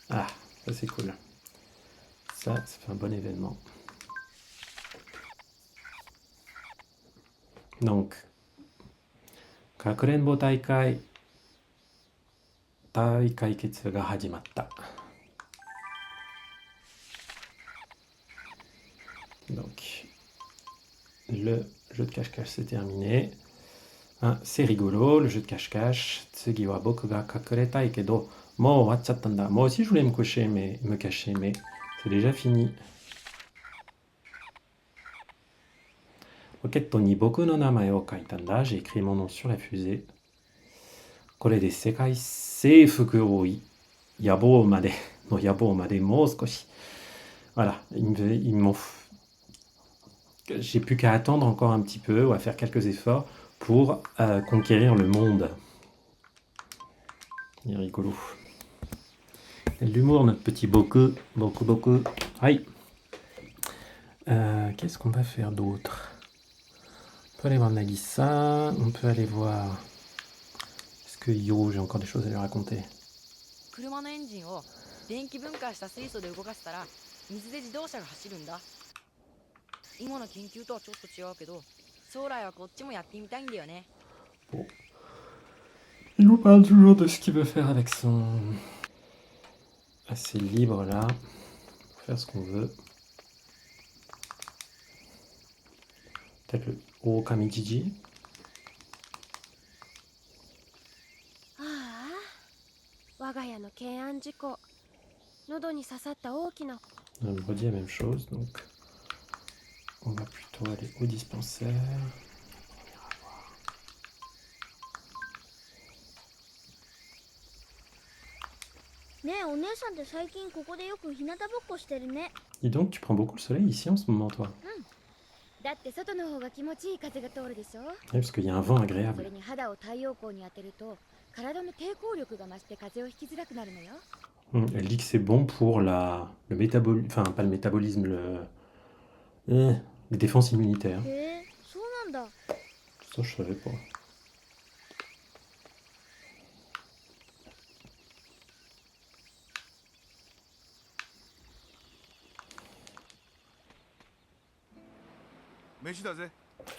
Ah, ça c'est cool. Ça fait un bon événement. Donc, Kakurenbo Taikai 大会決が始まった。Donc, le jeu de cache-cache c'est terminé. Ah, c'est rigolo, le jeu de cache-cache. Tsugi wa boku ga kakuretai kedo, mou ouwachatta nda. Moi aussi je voulais me cacher, mais c'est déjà fini. Roquette ni boku no namae o kaita nda. J'ai écrit mon nom sur la fusée. これで世界征服を野望までもう少し。Voilà, j'ai plus qu'à attendre encore un petit peu ou à faire quelques efforts pour conquérir le monde. Il est rigolo. L'humour, notre petit Boku. Aïe. Qu'est-ce qu'on va faire d'autre? On peut aller voir Nagisa, on peut aller voir... que Yo, j'ai encore des choses à lui raconter. 車のエンジンを電気分解した水素で動かしたら水で自動車が走るんだ。今の研究とはちょっと違うけど、将来はこっちもやってみたいんだよね。 Bon. Il nous parle toujours de ce qu'il veut faire avec son... assez libre là. Pour faire ce qu'on veut. Peut-être le Okamijiji. 我が家の懸案事項、喉に刺さった大きな。 On me redit la même chose, donc on va plutôt aller au dispensaire. ねえお姉さんって最近ここでよく日向ぼっこしてるね。 Dis donc, tu prends beaucoup le soleil ici en ce moment, toi? だって外の方が気持ちいい風が通るでしょ。 Oui, parce qu'il y a un vent そ agréable. れに肌を太陽光に当てると体の抵抗力が増して風邪をひきづらくなるのよ。 Elle dit que c'est bon pour le métabolisme, enfin pas le métabolisme, les défenses immunitaires. へえ、そうなんだ。 Ça, je savais pas.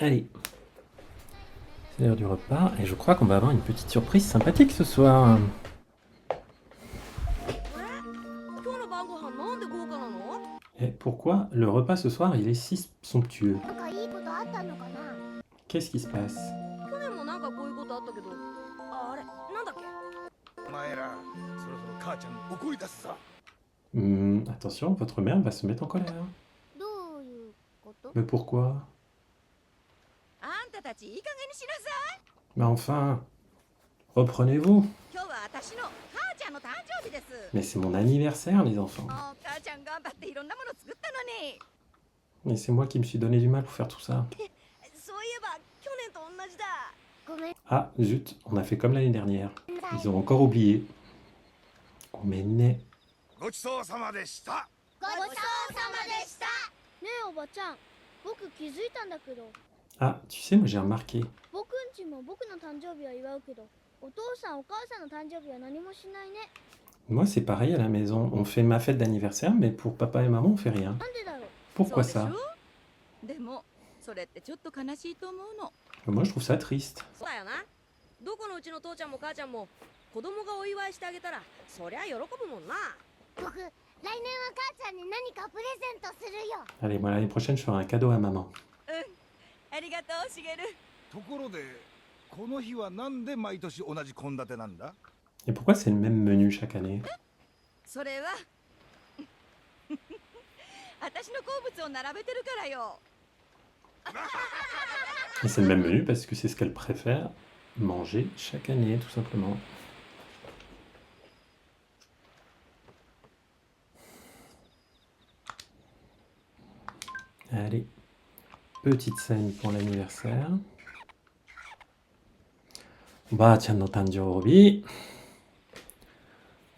Allez, c'est l'heure du repas et je crois qu'on va avoir une petite surprise sympathique ce soir. Et pourquoi le repas ce soir il est si somptueux? なんかいいことあったのかな。 Qu'est-ce qui se passe? 去年もなんかこういうことあったけど、あれなんだっけ。お前らそろそろ母ちゃん怒り出すさ。 Attention, votre mère va se mettre en colère. どういうこと？ Mais pourquoi? あんたたちいい加減にしなさい。 Mais enfin, reprenez-vous. 今日は私の母ちゃんの誕生日です。 Mais c'est mon anniversaire, les enfants. 母ちゃん頑張っていろんなもの作ったのに。 Et c'est moi qui me suis donné du mal pour faire tout ça. そういえば去年と同じだ。ごめん。 Ah, zut, on a fait comme l'année dernière. Ils ont encore oublié. Gomenne. ごちそうさまでした。ごちそうさまでした。ねえおばちゃん、僕気づいたんだけど。Ah, tu sais, moi j'ai remarqué. 僕んちも僕の誕生日は祝うけど、お父さんお母さんの誕生日は何もしないね。 Moi, c'est pareil à la maison. On fait ma fête d'anniversaire, mais pour papa et maman, on fait rien. なんでだろう。 Pourquoi そうでし ça? ょ。でもそれってちょっと悲しいと思うの。 Moi, je trouve ça triste. そうだよな。どこのうちの父ちゃんも母ちゃんも子供がお祝いしてあげたらそりゃ喜ぶもんな。僕来年は母ちゃんに何かプレゼントするよ。 Allez, moi, l'année prochaine, je ferai un cadeau à maman. ありがとうしげる。ところでこの日はなんで毎年同じ献立なんだ？ Et pourquoi c'est le même menu chaque année? それは私の好物を並べてるからよ。 Et c'est le même menu parce que c'est ce qu'elle préfère manger chaque année, tout simplement. Allez, petite scène pour l'anniversaire. Ba-chan no tanjoubi.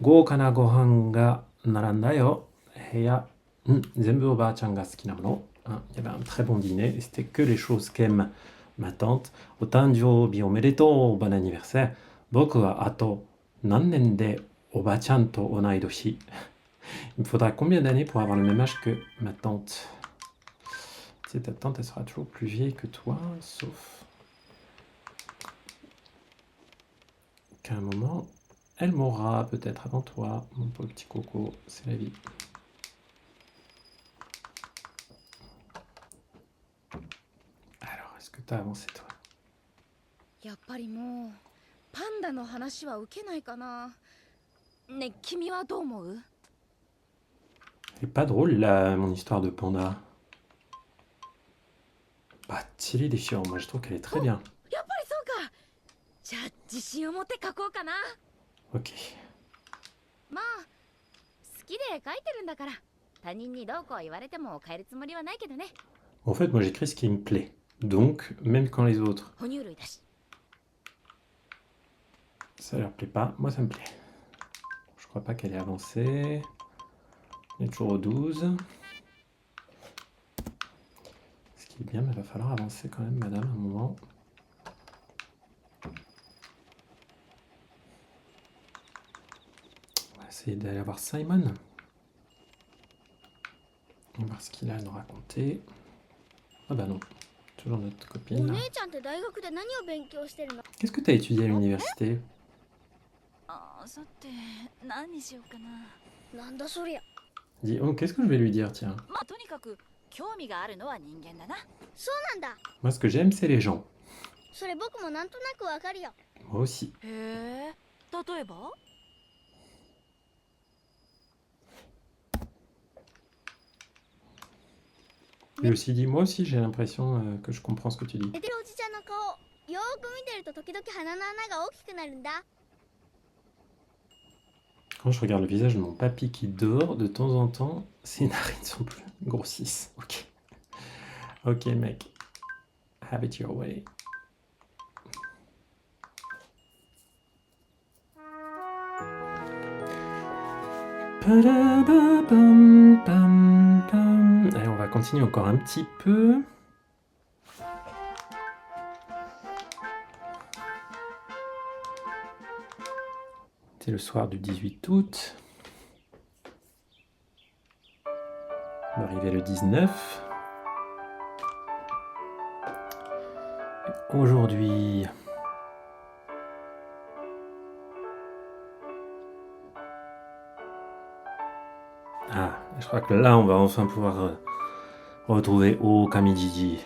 Gouka na gohan ga naranda yo. Heya. Zenbu o ba-chan ga suki na mono. Il y avait un très bon dîner et c'était que les choses qu'aime ma tante. O tanjoubi omedetou, bon anniversaire. Boku wa ato nannen de oba-chan to onaidoshi. Il me faudra combien d'années pour avoir le même âge que ma tante? Tu sais, ta tante, elle sera toujours plus vieille que toi, sauf qu'à un moment, elle mourra peut-être avant toi, mon pauvre petit coco. C'est la vie. Alors, est-ce que t'as avancé, toi? やっぱりもうパンダの話は受けないかな。ね、君はどう思う？ Elle est pas drôle, là, mon histoire de panda. Bah, Tilly déchirant, moi je trouve qu'elle est très bien. やっぱりそうか。じゃあ自信を持って書こうかな。 Ok. まあ好きで書いてるんだから、他人にどうこう言われても変えるつもりはないけどね。 En fait, moi j'écris ce qui me plaît. Donc, même quand les autres, 哺乳類だし。 ça leur plaît pas, moi ça me plaît. Je crois pas qu'elle ait avancé. On est toujours au 12. Ce qui est bien, mais il va falloir avancer quand même, madame, un moment. On va essayer d'aller voir Simon. On va voir ce qu'il a à nous raconter. Ah bah non, toujours notre お copine. 姉ちゃんって大学で何を勉強してるの？ Qu'est-ce que tu as étudié à l'université? あ、さて何にしようかな。なんだそりゃ。 Dis, oh, qu'est-ce que je vais lui dire, tiens? まあとにかく興味があるのは人間だな。そうなんだ。 Moi, ce que j'aime, c'est les gens. それ僕もなんとなくわかるよ。 Moi aussi. へえ、例えば？ Lui aussi dit, moi aussi, j'ai l'impression que je comprends ce que tu dis. 寝てるおじちゃんの顔、よーく見てると時々鼻の穴が大きくなるんだ。 Quand je regarde le visage de mon papy qui dort, de temps en temps, ses narines sont plus grossissent. Ok. Ok, mec. Have it your way. Allez, on va continuer encore un petit peu. C'est le soir du 18 août. On va arriver le 19. Aujourd'hui, ah, je crois que là, on va enfin pouvoir retrouver Okamijiji.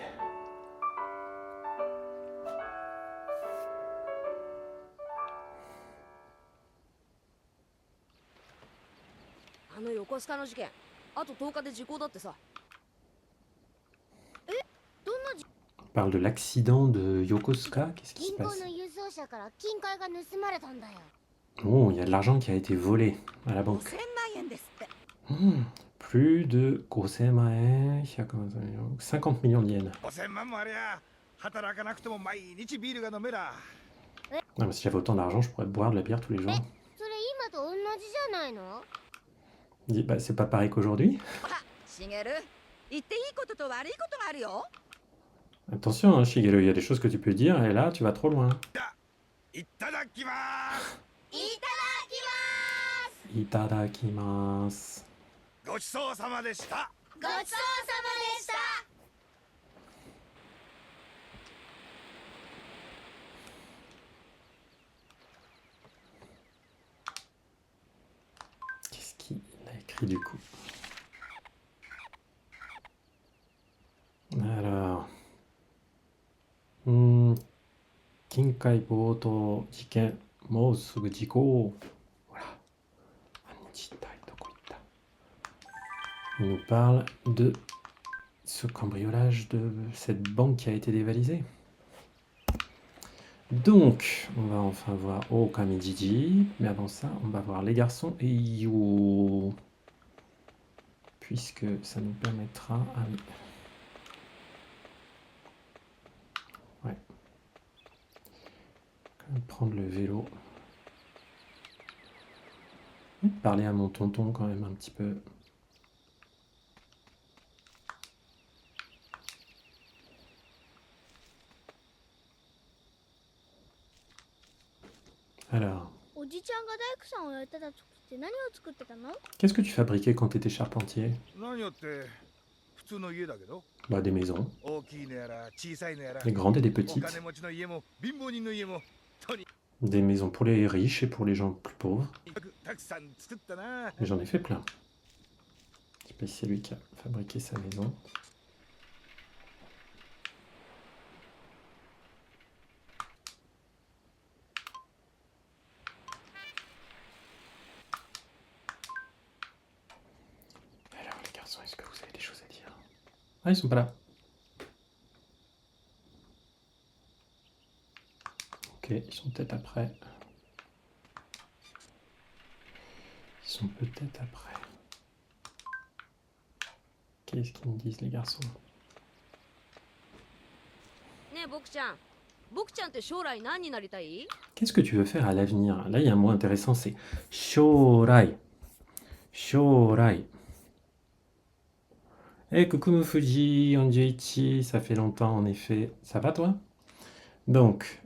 あの横須賀の事件、あと10日で時効だってさ。どんなじ On parle de l'accident de Yokosuka. Qu'est-ce qui se 銀行 passe? の輸送車から金塊が盗まれたんだよ。 Oh, il y a de l'argent qui a été volé à la banque. 5000万円ですって。 Plus de 5000 50 millions de yens. 5000万もありゃ働かなくても毎日ビールが飲めら。 Non, mais si j'avais autant d'argent, je pourrais boire de la bière tous les jours. それ今と同じじゃないの？ Il dit, bah, c'est pas pareil qu'aujourd'hui. ほら、しげる。言っていいことと悪いことがあるよ。Attention, hein, Shigeru, il y a des choses que tu peux dire et là, tu vas trop loin. いただきますいただきます。ごちそうさまでした。ごちそうさまでした。Qu'est-ce qu'il a écrit du coup? Alors, 近海強盗事件、もうすぐ時効。voilà. Il nous parle de ce cambriolage de cette banque qui a été dévalisée. Donc, on va enfin voir Okami Jiji, mais avant ça, on va voir les garçons et Yu. Puisque ça nous permettra... Ah oui. Ouais. Quand même prendre le vélo. Et parler à mon tonton quand même un petit peu. Alors, おじちゃんが大工さんをやってた時って何を作ってたの？ qu'est-ce que tu fabriquais quand tu étais charpentier? 何よって普通の家だけど。 Bah, des maisons. 大きいのやら小さいのやら。 Des grandes et des お petites. 金持ちの家も貧乏人の家もとに Des maisons pour les riches et pour les gens plus pauvres. かくたくさん作ったな。 Et j'en ai fait plein. Je sais pas si c'est lui qui a fabriqué sa maison. Alors les garçons, est-ce que vous avez des choses à dire? Ah, ils sont pas là. Ok, ils sont peut-être après. Ils sont peut-être après. Qu'est-ce qu'ils me disent les garçons? ねえ僕ちゃん、僕ちゃんって将来何になりたい？ Qu'est-ce que tu veux faire à l'avenir? Là, il y a un mot intéressant, c'est shorai. Shorai. Eh, coucou Mufuji, Onjuichi, ça fait longtemps en effet. Ça va toi? Donc,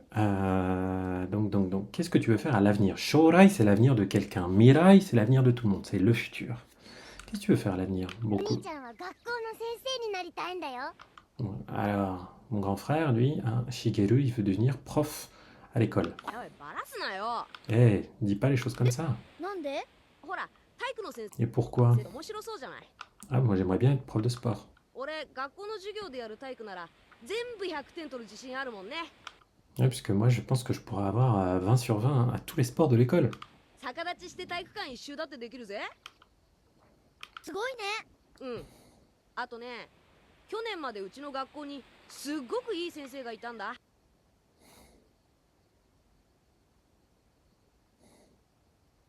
qu'est-ce que tu veux faire à l'avenir? Shorai, c'est l'avenir de quelqu'un. Mirai, c'est l'avenir de tout le monde, c'est le futur. Qu'est-ce que tu veux faire à l'avenir? お Beaucoup. 兄ちゃんは学校の先生になりたいんだよ。 Bon, alors, mon grand frère, lui, hein, Shigeru, il veut devenir prof à l'école. やばい、バラすなよ。 Eh, dis pas les choses comme ça. なんで？ほら、体育の先 Et pourquoi? 生面白そうじゃない。 Ah, moi j'aimerais bien être prof de sport. 俺、学校の授業でやる体育なら全部100点取る自信あるもんね。 Ouais, puisque moi je pense que je pourrais avoir 20 sur 20 à tous les sports de l'école. 逆立ちして体育館一周だってできるぜ。すごいね。うん。あとね、去年までうちの学校にすっごくいい先生がいたんだ。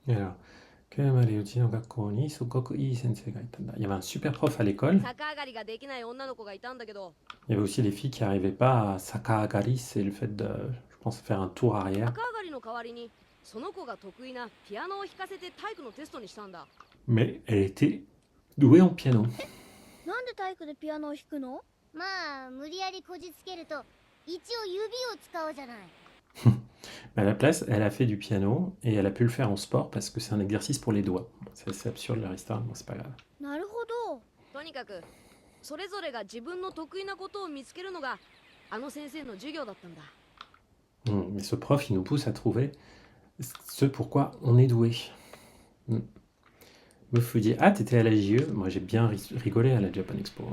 Alors, il y avait un super prof à l'école. 逆上がりができない女の子がいたんだけど、 Il y avait aussi les filles qui n'arrivaient pas à Sakagari, c'est le fait de, je pense, faire un tour arrière. 逆上がりの代わりにその子が得意なピアノを弾かせて体育のテストにしたんだ。 Mais elle était douée en piano. なんで体育でピアノを弾くの？まあ無理やりこじつけると一応指を使うじゃない。 À la place, elle a fait du piano et elle a pu le faire en sport parce que c'est un exercice pour les doigts. C'est assez absurde leur histoire, bon, c'est pas grave. なるほど。とにかくそれぞれが自分の得意なことを見つけるのがあの先生の授業だったんだ。 Mais ce prof, il nous pousse à trouver ce pourquoi on est doué. Mufuji, ah, t'étais à la JE? Moi, j'ai bien rigolé à la Japan Expo.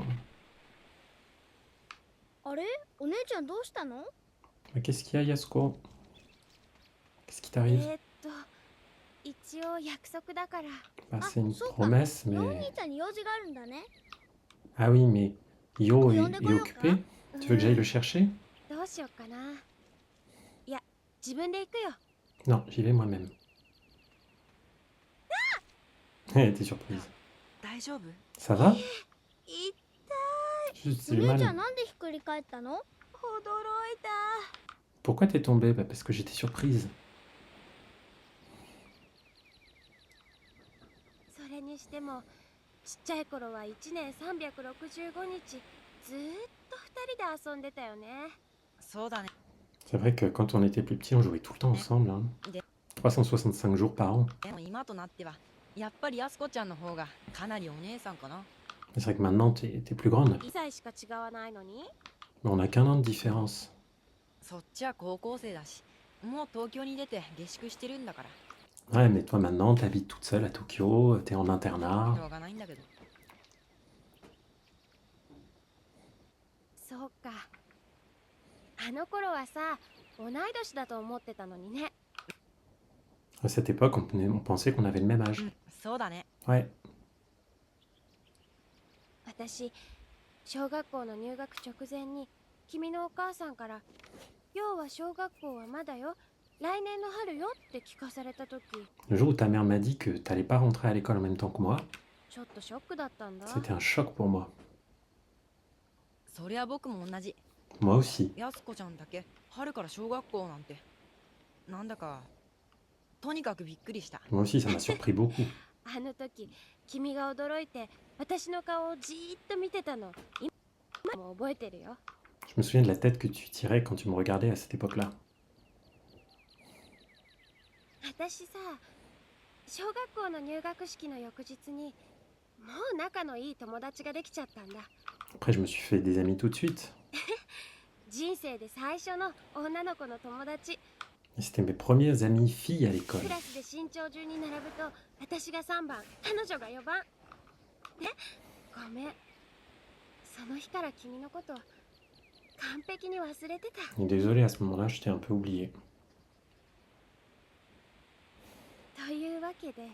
あれ？お姉ちゃんどうしたの？ Mais qu'est-ce qu'il y a, Yasuko? Qu'est-ce qui t'arrive? 一応約束だから。 Bah, c'est une promesse, お mais... 兄ちゃんに用事があるんだね。 Ah oui, mais Yo est Yonde koyou occupé. ka? Tu veux que j'aille le chercher? どうしようかな。いや、自分で行くよ。 Non, j'y vais moi-même. Eh, t'es surprise. 大丈夫？ Ça va? 痛い。 Juste, お j'ai 姉 mal. ちゃんなんでひっくり返ったの？驚いた。 Pourquoi t'es tombée? Bah, parce que j'étais surprise. それにしても、ちっちゃい頃は1年365日ずーっと2人で遊んでたよね。そうだね。 C'est vrai que quand on était plus petits, on jouait tout le temps ensemble. Hein. 365 jours par an. でも今となってはやっぱり安子ちゃんの方がかなりお姉さんかな。 C'est vrai que maintenant, t'es plus grande. 2歳しか違わないのに。 Mais on n'a qu'un an de différence. そっちは高校生だし、もう東京に出て下宿してるんだから。 Ouais, mais toi maintenant, t'habites toute seule à Tokyo, t'es en しょ internat. うがないんだけど。そうか。あの頃はさ、同い年だと思ってたのにね。 À cette époque, on pensait qu'on avait le même âge. そうだね。 Ouais. 私、小学校の入学直前に君のお母さんから「要は小学校はまだよ、来年の春よ」って聞かされた時、 Le jour où ta mère m'a dit que t'allais pas rentrer à l'école en même temps que moi, ちょっとショックだったんだ。 c'était un choc pour moi. そりゃ僕も同じ。 Moi aussi. 安子ちゃんだけ春から小学校なんて、なんだかとにかくびっくりした。 Moi aussi, ça m'a surpris beaucoup. あの時君が驚いて私の顔をじーっと見てたの、今も覚えてるよ。 Je me souviens de la tête que tu tirais quand tu me regardais à cette époque-là. 私さ、小学校の入学式の翌日にもう仲のいい友達ができちゃったんだ。 Après, je me suis fait des amis tout de suite. 人生で最初の女の子の友達。 Et c'était mes premières amies filles à l'école. クラスで身長順に並ぶと私が3番、彼女が4番。ね、ごめん。その日から君のこと完璧に忘れてた。 Et désolé, à ce moment-là, je t'ai un peu oublié. というわけで、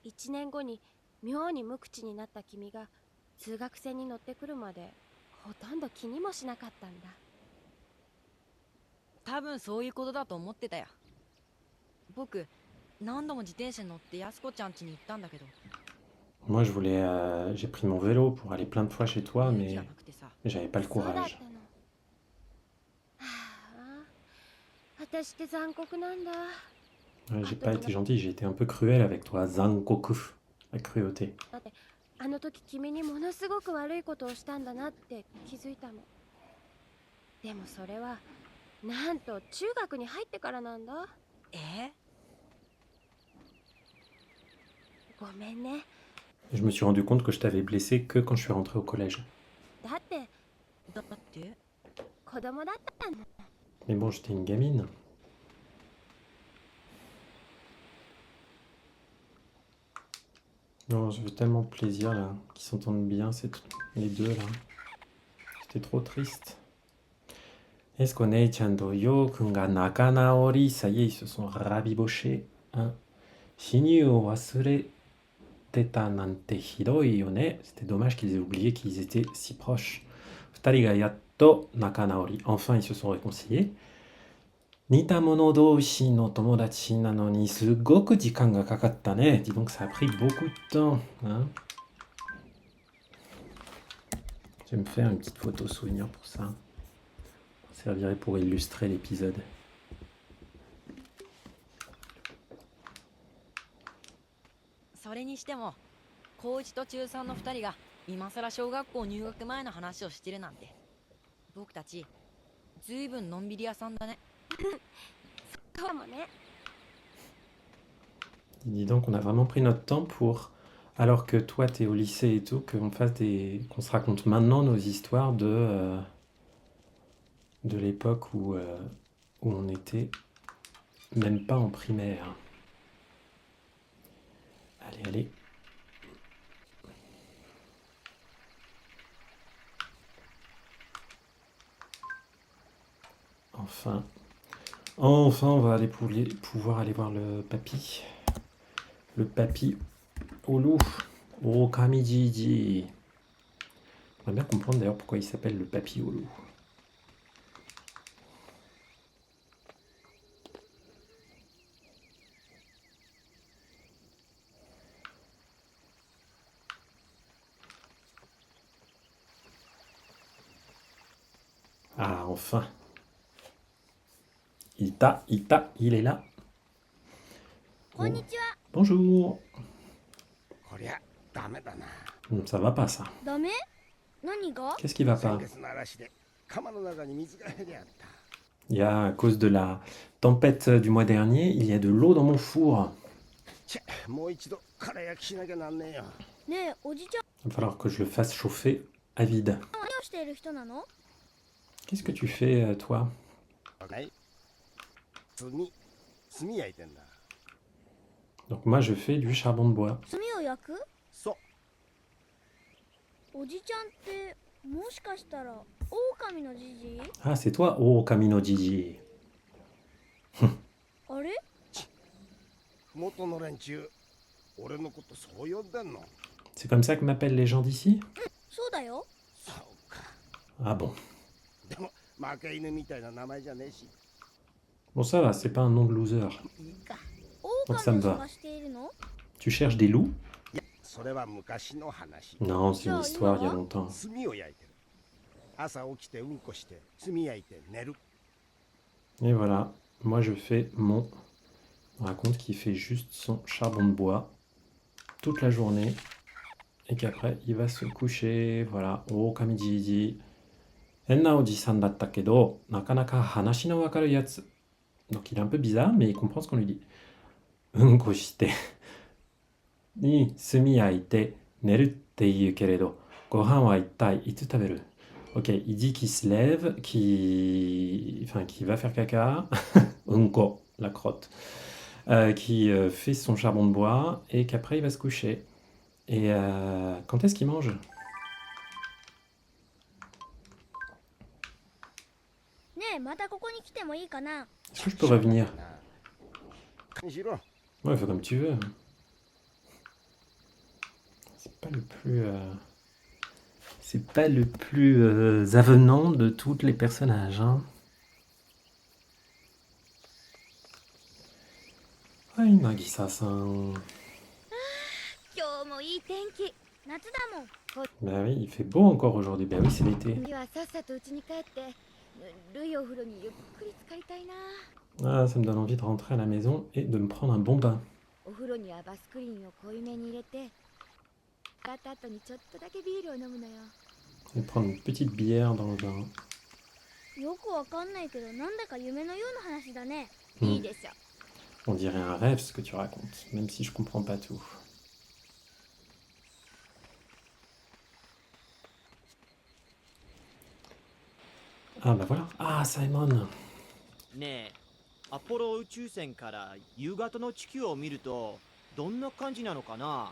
1年後に妙に無口になった君が通学船に乗ってくるまでほとんど気にもしなかったんだ。多分そういうことだと思ってたよ。僕何度も自転車に乗って安子ちゃん家に行ったんだけど。 Moi, j'ai pris mon vélo pour aller plein de fois chez toi, mais j'avais pas le そうだったの。 courage. はあ、私って残酷なんだ。 Ouais, j'ai pas été gentil, j'ai été un peu cruel avec toi. Zankoku, la cruauté. だってあの時君にものすごく悪いことをしたんだなって気づいたの。でもそれはなんと中学に入ってからなんだ。ごめんね。 Et je me suis rendu compte que je t'avais blessé que quand je suis rentré au collège. だって子供だったの。 Mais bon, j'étais une gamine. Non, ça fait tellement plaisir là, qu'ils s'entendent bien, les deux là. J'étais trop triste. Est-ce qu'on est Chando Yo-kun ga nakanaori? Ça y est, ils se sont rabibochés. Hein. Shinyu o wasurete nante hiroi yo ne. C'était dommage qu'ils aient oublié qu'ils étaient si proches. Futari ga yatto nakanaori. Enfin, ils se sont réconciliés. Nitamono doushi no tomodachi nano ni sugoku jikan ga kakatta ne. Dis donc, ça a pris beaucoup de temps. Hein. Je vais me faire une petite photo souvenir pour ça. Ça servirait pour illustrer l'épisode. それにしても高1と中3の2人が今さら小学校入学前の話をしてるなんて、僕たちずいぶんのんびり屋さんだね。そうもね。 Dis donc, on a vraiment pris notre temps pour, alors que toi t'es au lycée et tout, qu'on se raconte maintenant nos histoires de l'époque où on était même pas en primaire. Allez, allez. Enfin, on va pouvoir aller voir le papy. Le papy au loup, au Kamijiji. On va bien comprendre d'ailleurs pourquoi il s'appelle le papy au loup. Ah, enfin. Il est là. こんにちは。 Bonjour. こりゃダメだな。Ça va pas ça. ダメ？何が？ Qu'est-ce qui va pas? 先月の嵐で釜の中に水が減りあった。 Il y a, à cause de la tempête du mois dernier, il y a de l'eau dans mon four. チェ、もう一度空焼きしなきゃなんねえよ。ねえ、おじちゃん Il va falloir que je le fasse chauffer à vide. は何をしている人なの？ Qu'est-ce que tu fais, toi? はい。炭焼いてんだ。 Donc moi, je fais du charbon de bois. 炭を焼く？そう。おじちゃんってもしかしたら狼のじじい？ Ah, c'est toi? Oh, Camino Gigi. あれ？元の連中、俺のことそう呼んでんの？ C'est comme ça que m'appellent les gens d'ici? そうだよ。そうか。 Ah bon. でも負け犬みたいな名前じゃねえし。 Bon, ça va, c'est pas un nom de loser. いいか。 Donc ça me 狼を va. 探しているの？ Tu cherches des loups? いや、それは昔の話。 Non, c'est une histoire il y a longtemps. 炭を焼いてる。朝起きてうんこして炭焼いて寝る。 Et voilà, moi je fais mon... On raconte qu'il fait juste son charbon de bois toute la journée et qu'après il va se coucher. Voilà, oh Kamijiji. Enna oji-san datta kedo, nakanaka hanashi no wakaru yatsu. Donc il est un peu bizarre, mais il comprend ce qu'on lui dit. Unko shite. Ni sumi yaite, neru te iu keredo, gohan wa ittai itsu taberu. Ok, il dit qu'il se lève, qu'il va faire caca, unko, la crotte, qui fait son charbon de bois et qu'après il va se coucher. Et quand est-ce qu'il mange? ねえ、またここに来てもいいかな？ Est-ce que je peux revenir? しろ。 Ouais, fais comme tu veux. C'est pas le plus... C'est pas le plus avenant de tous les personnages, hein. Ouais, Nagisa-san. 今日もいい天気。夏だもん。 Bah oui, il fait beau encore aujourd'hui. Bah oui, c'est l'été. ではさっさと家に帰ってぬるいお風呂にゆっくり浸かりたいな。 Ah, ça me donne envie de rentrer à la maison et de me prendre un bon bain. お風呂にはバスクリーンを濃いめに入れて、使った後にちょっとだけビールを飲むのよ。 Et prendre une petite bière dans le bain. よくわかんないけど、なんだか夢のような話だね。 いいでしょ。 On dirait un rêve ce que tu racontes, même si je comprends pas tout. Ah bah voilà. Ah, Simon. ねえ、アポロ宇宙船から夕方の地球を見るとどんな感じなのかな？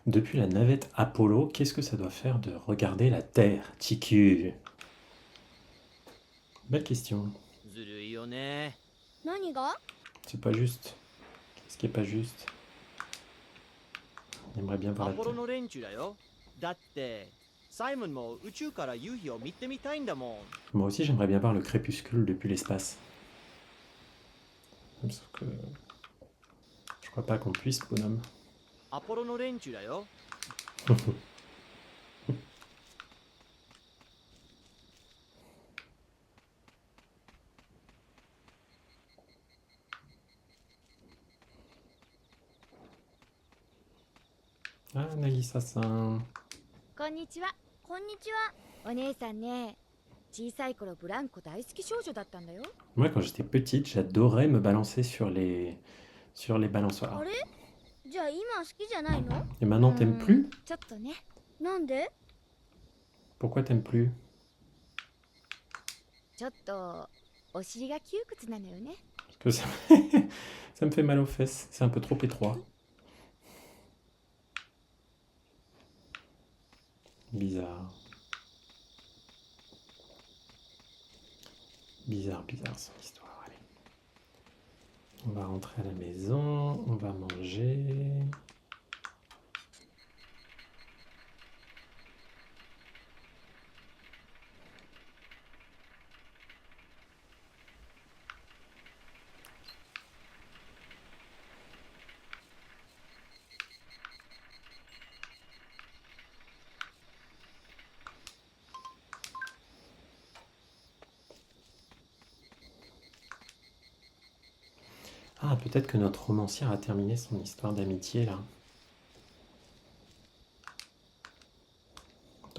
Depuis la navette Apollo, qu'est-ce que ça doit faire de regarder la Terre, Chiku? Belle question. ずるいよね。何が？ C'est pas juste. Qu'est-ce qui est pas juste? On aimerait bien voir ア la ポロ Terre. の連中だよ。だってサイモンも宇宙から夕日を見てみたいんだもん。 Moi aussi, j'aimerais bien voir le crépuscule depuis l'espace. Sauf que... Je crois pas qu'on puisse, bonhomme. アポロの連中だよ。 Ah, Nagisa-san. こんにちは。こんにちは。お姉さんね、小さい頃ブランコ大好き少女だったんだよ。 Moi, quand j'étais petite, j'adorais me balancer sur les balançoires. あれ？じゃあ今好きじゃないの？ Et maintenant, t'aimes plus? ちょっとね。なんで？ Pourquoi t'aimes plus? ちょっとお尻が窮屈なのよね。 Parce que ça me fait mal aux fesses. C'est un peu trop étroit. Bizarre. Bizarre son histoire. Allez. On va rentrer à la maison. On va manger. Ah, peut-être que notre romancière a terminé son histoire d'amitié là.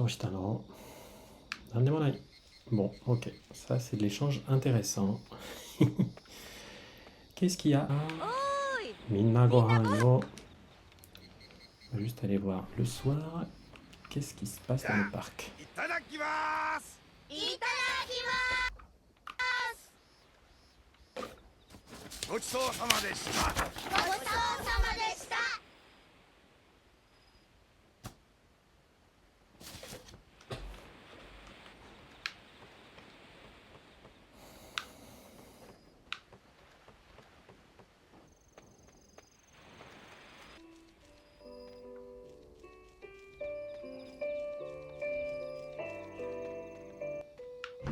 どうしたの？なんでもない。Bon, ok. Ça, c'est de l'échange intéressant. Qu'est-ce qu'il y a? Minna gohan yo. On va juste aller voir le soir. Qu'est-ce qui se passe dans le parc? いただきますいただきますごちそうさまでしたごちそうさまでした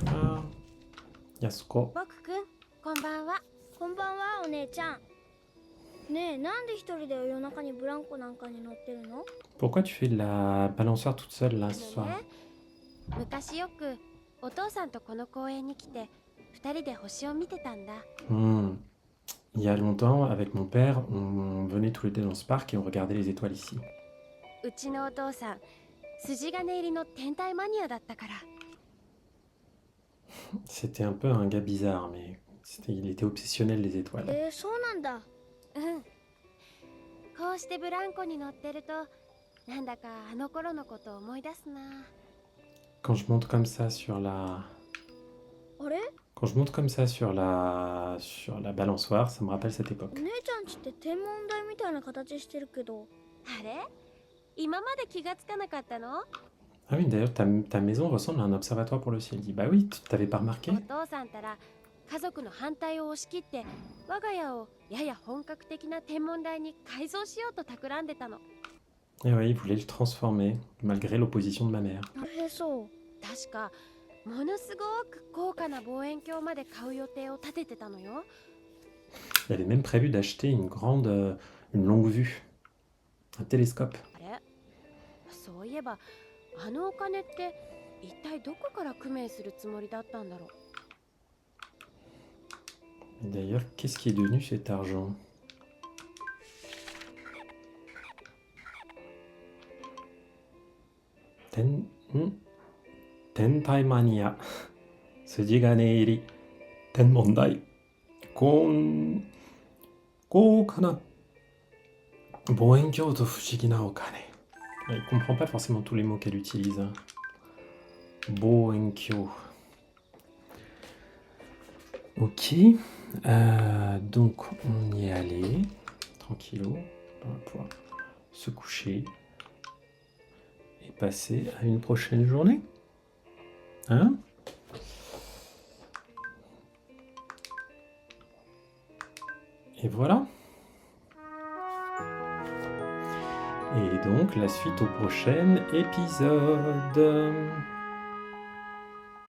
あー、やすこ。僕くんこんばんは。こんばんはお姉ちゃん。ねえ、なんで一人で夜中にブランコなんかに乗ってるの？ Pourquoi tu fais de la balançoire toute seule là ce soir? 昔よくお父さんとこの公園に来て二人で星を見てたんだ。Il y a longtemps, avec mon père, on venait tous les deux dans ce parc et on regardait les étoiles ici. うちのお父さん筋金入りの天体マニアだったから。C'était un peu un gars bizarre, mais il était obsessionnel des étoiles. そうなんだ。こうしてブランコに乗ってるとなんだかあの頃のことを思い出すな。 Quand je monte comme ça sur la... あれ？ Quand je monte comme ça sur la balançoire, ça me rappelle cette époque. お姉ちゃんちって天文台みたいな形してるけど。あれ？今まで気がつかなかったの？ Ah oui, d'ailleurs, ta maison ressemble à un observatoire pour le ciel. Il dit, bah oui, tu t'avais pas remarqué? お父さんたら家族の反対を押し切って我が家をやや本格的な天文台に改造しようと企んでたの。 Et oui, il voulait le transformer, malgré l'opposition de ma mère. そう。確かものすごく高価な望遠鏡まで買う予定を立ててたのよ。 Il avait même prévu d'acheter une longue vue, un télescope. あれ？そういえばあのお金って一体どこから工面するつもりだったんだろう。 Et d'ailleurs, qu'est-ce qui est devenu cet argent? Tentai Mania. Sujigane iri. Tenmondai. Koukana. Boenkyo to fushigi na okane. Il comprend pas forcément tous les mots qu'elle utilise. Boenkyo. Ok. Donc on y est allé. Tranquillou. On va pouvoir se coucher. Et passer à une prochaine journée. Hein? Et voilà. Et donc la suite au prochain épisode.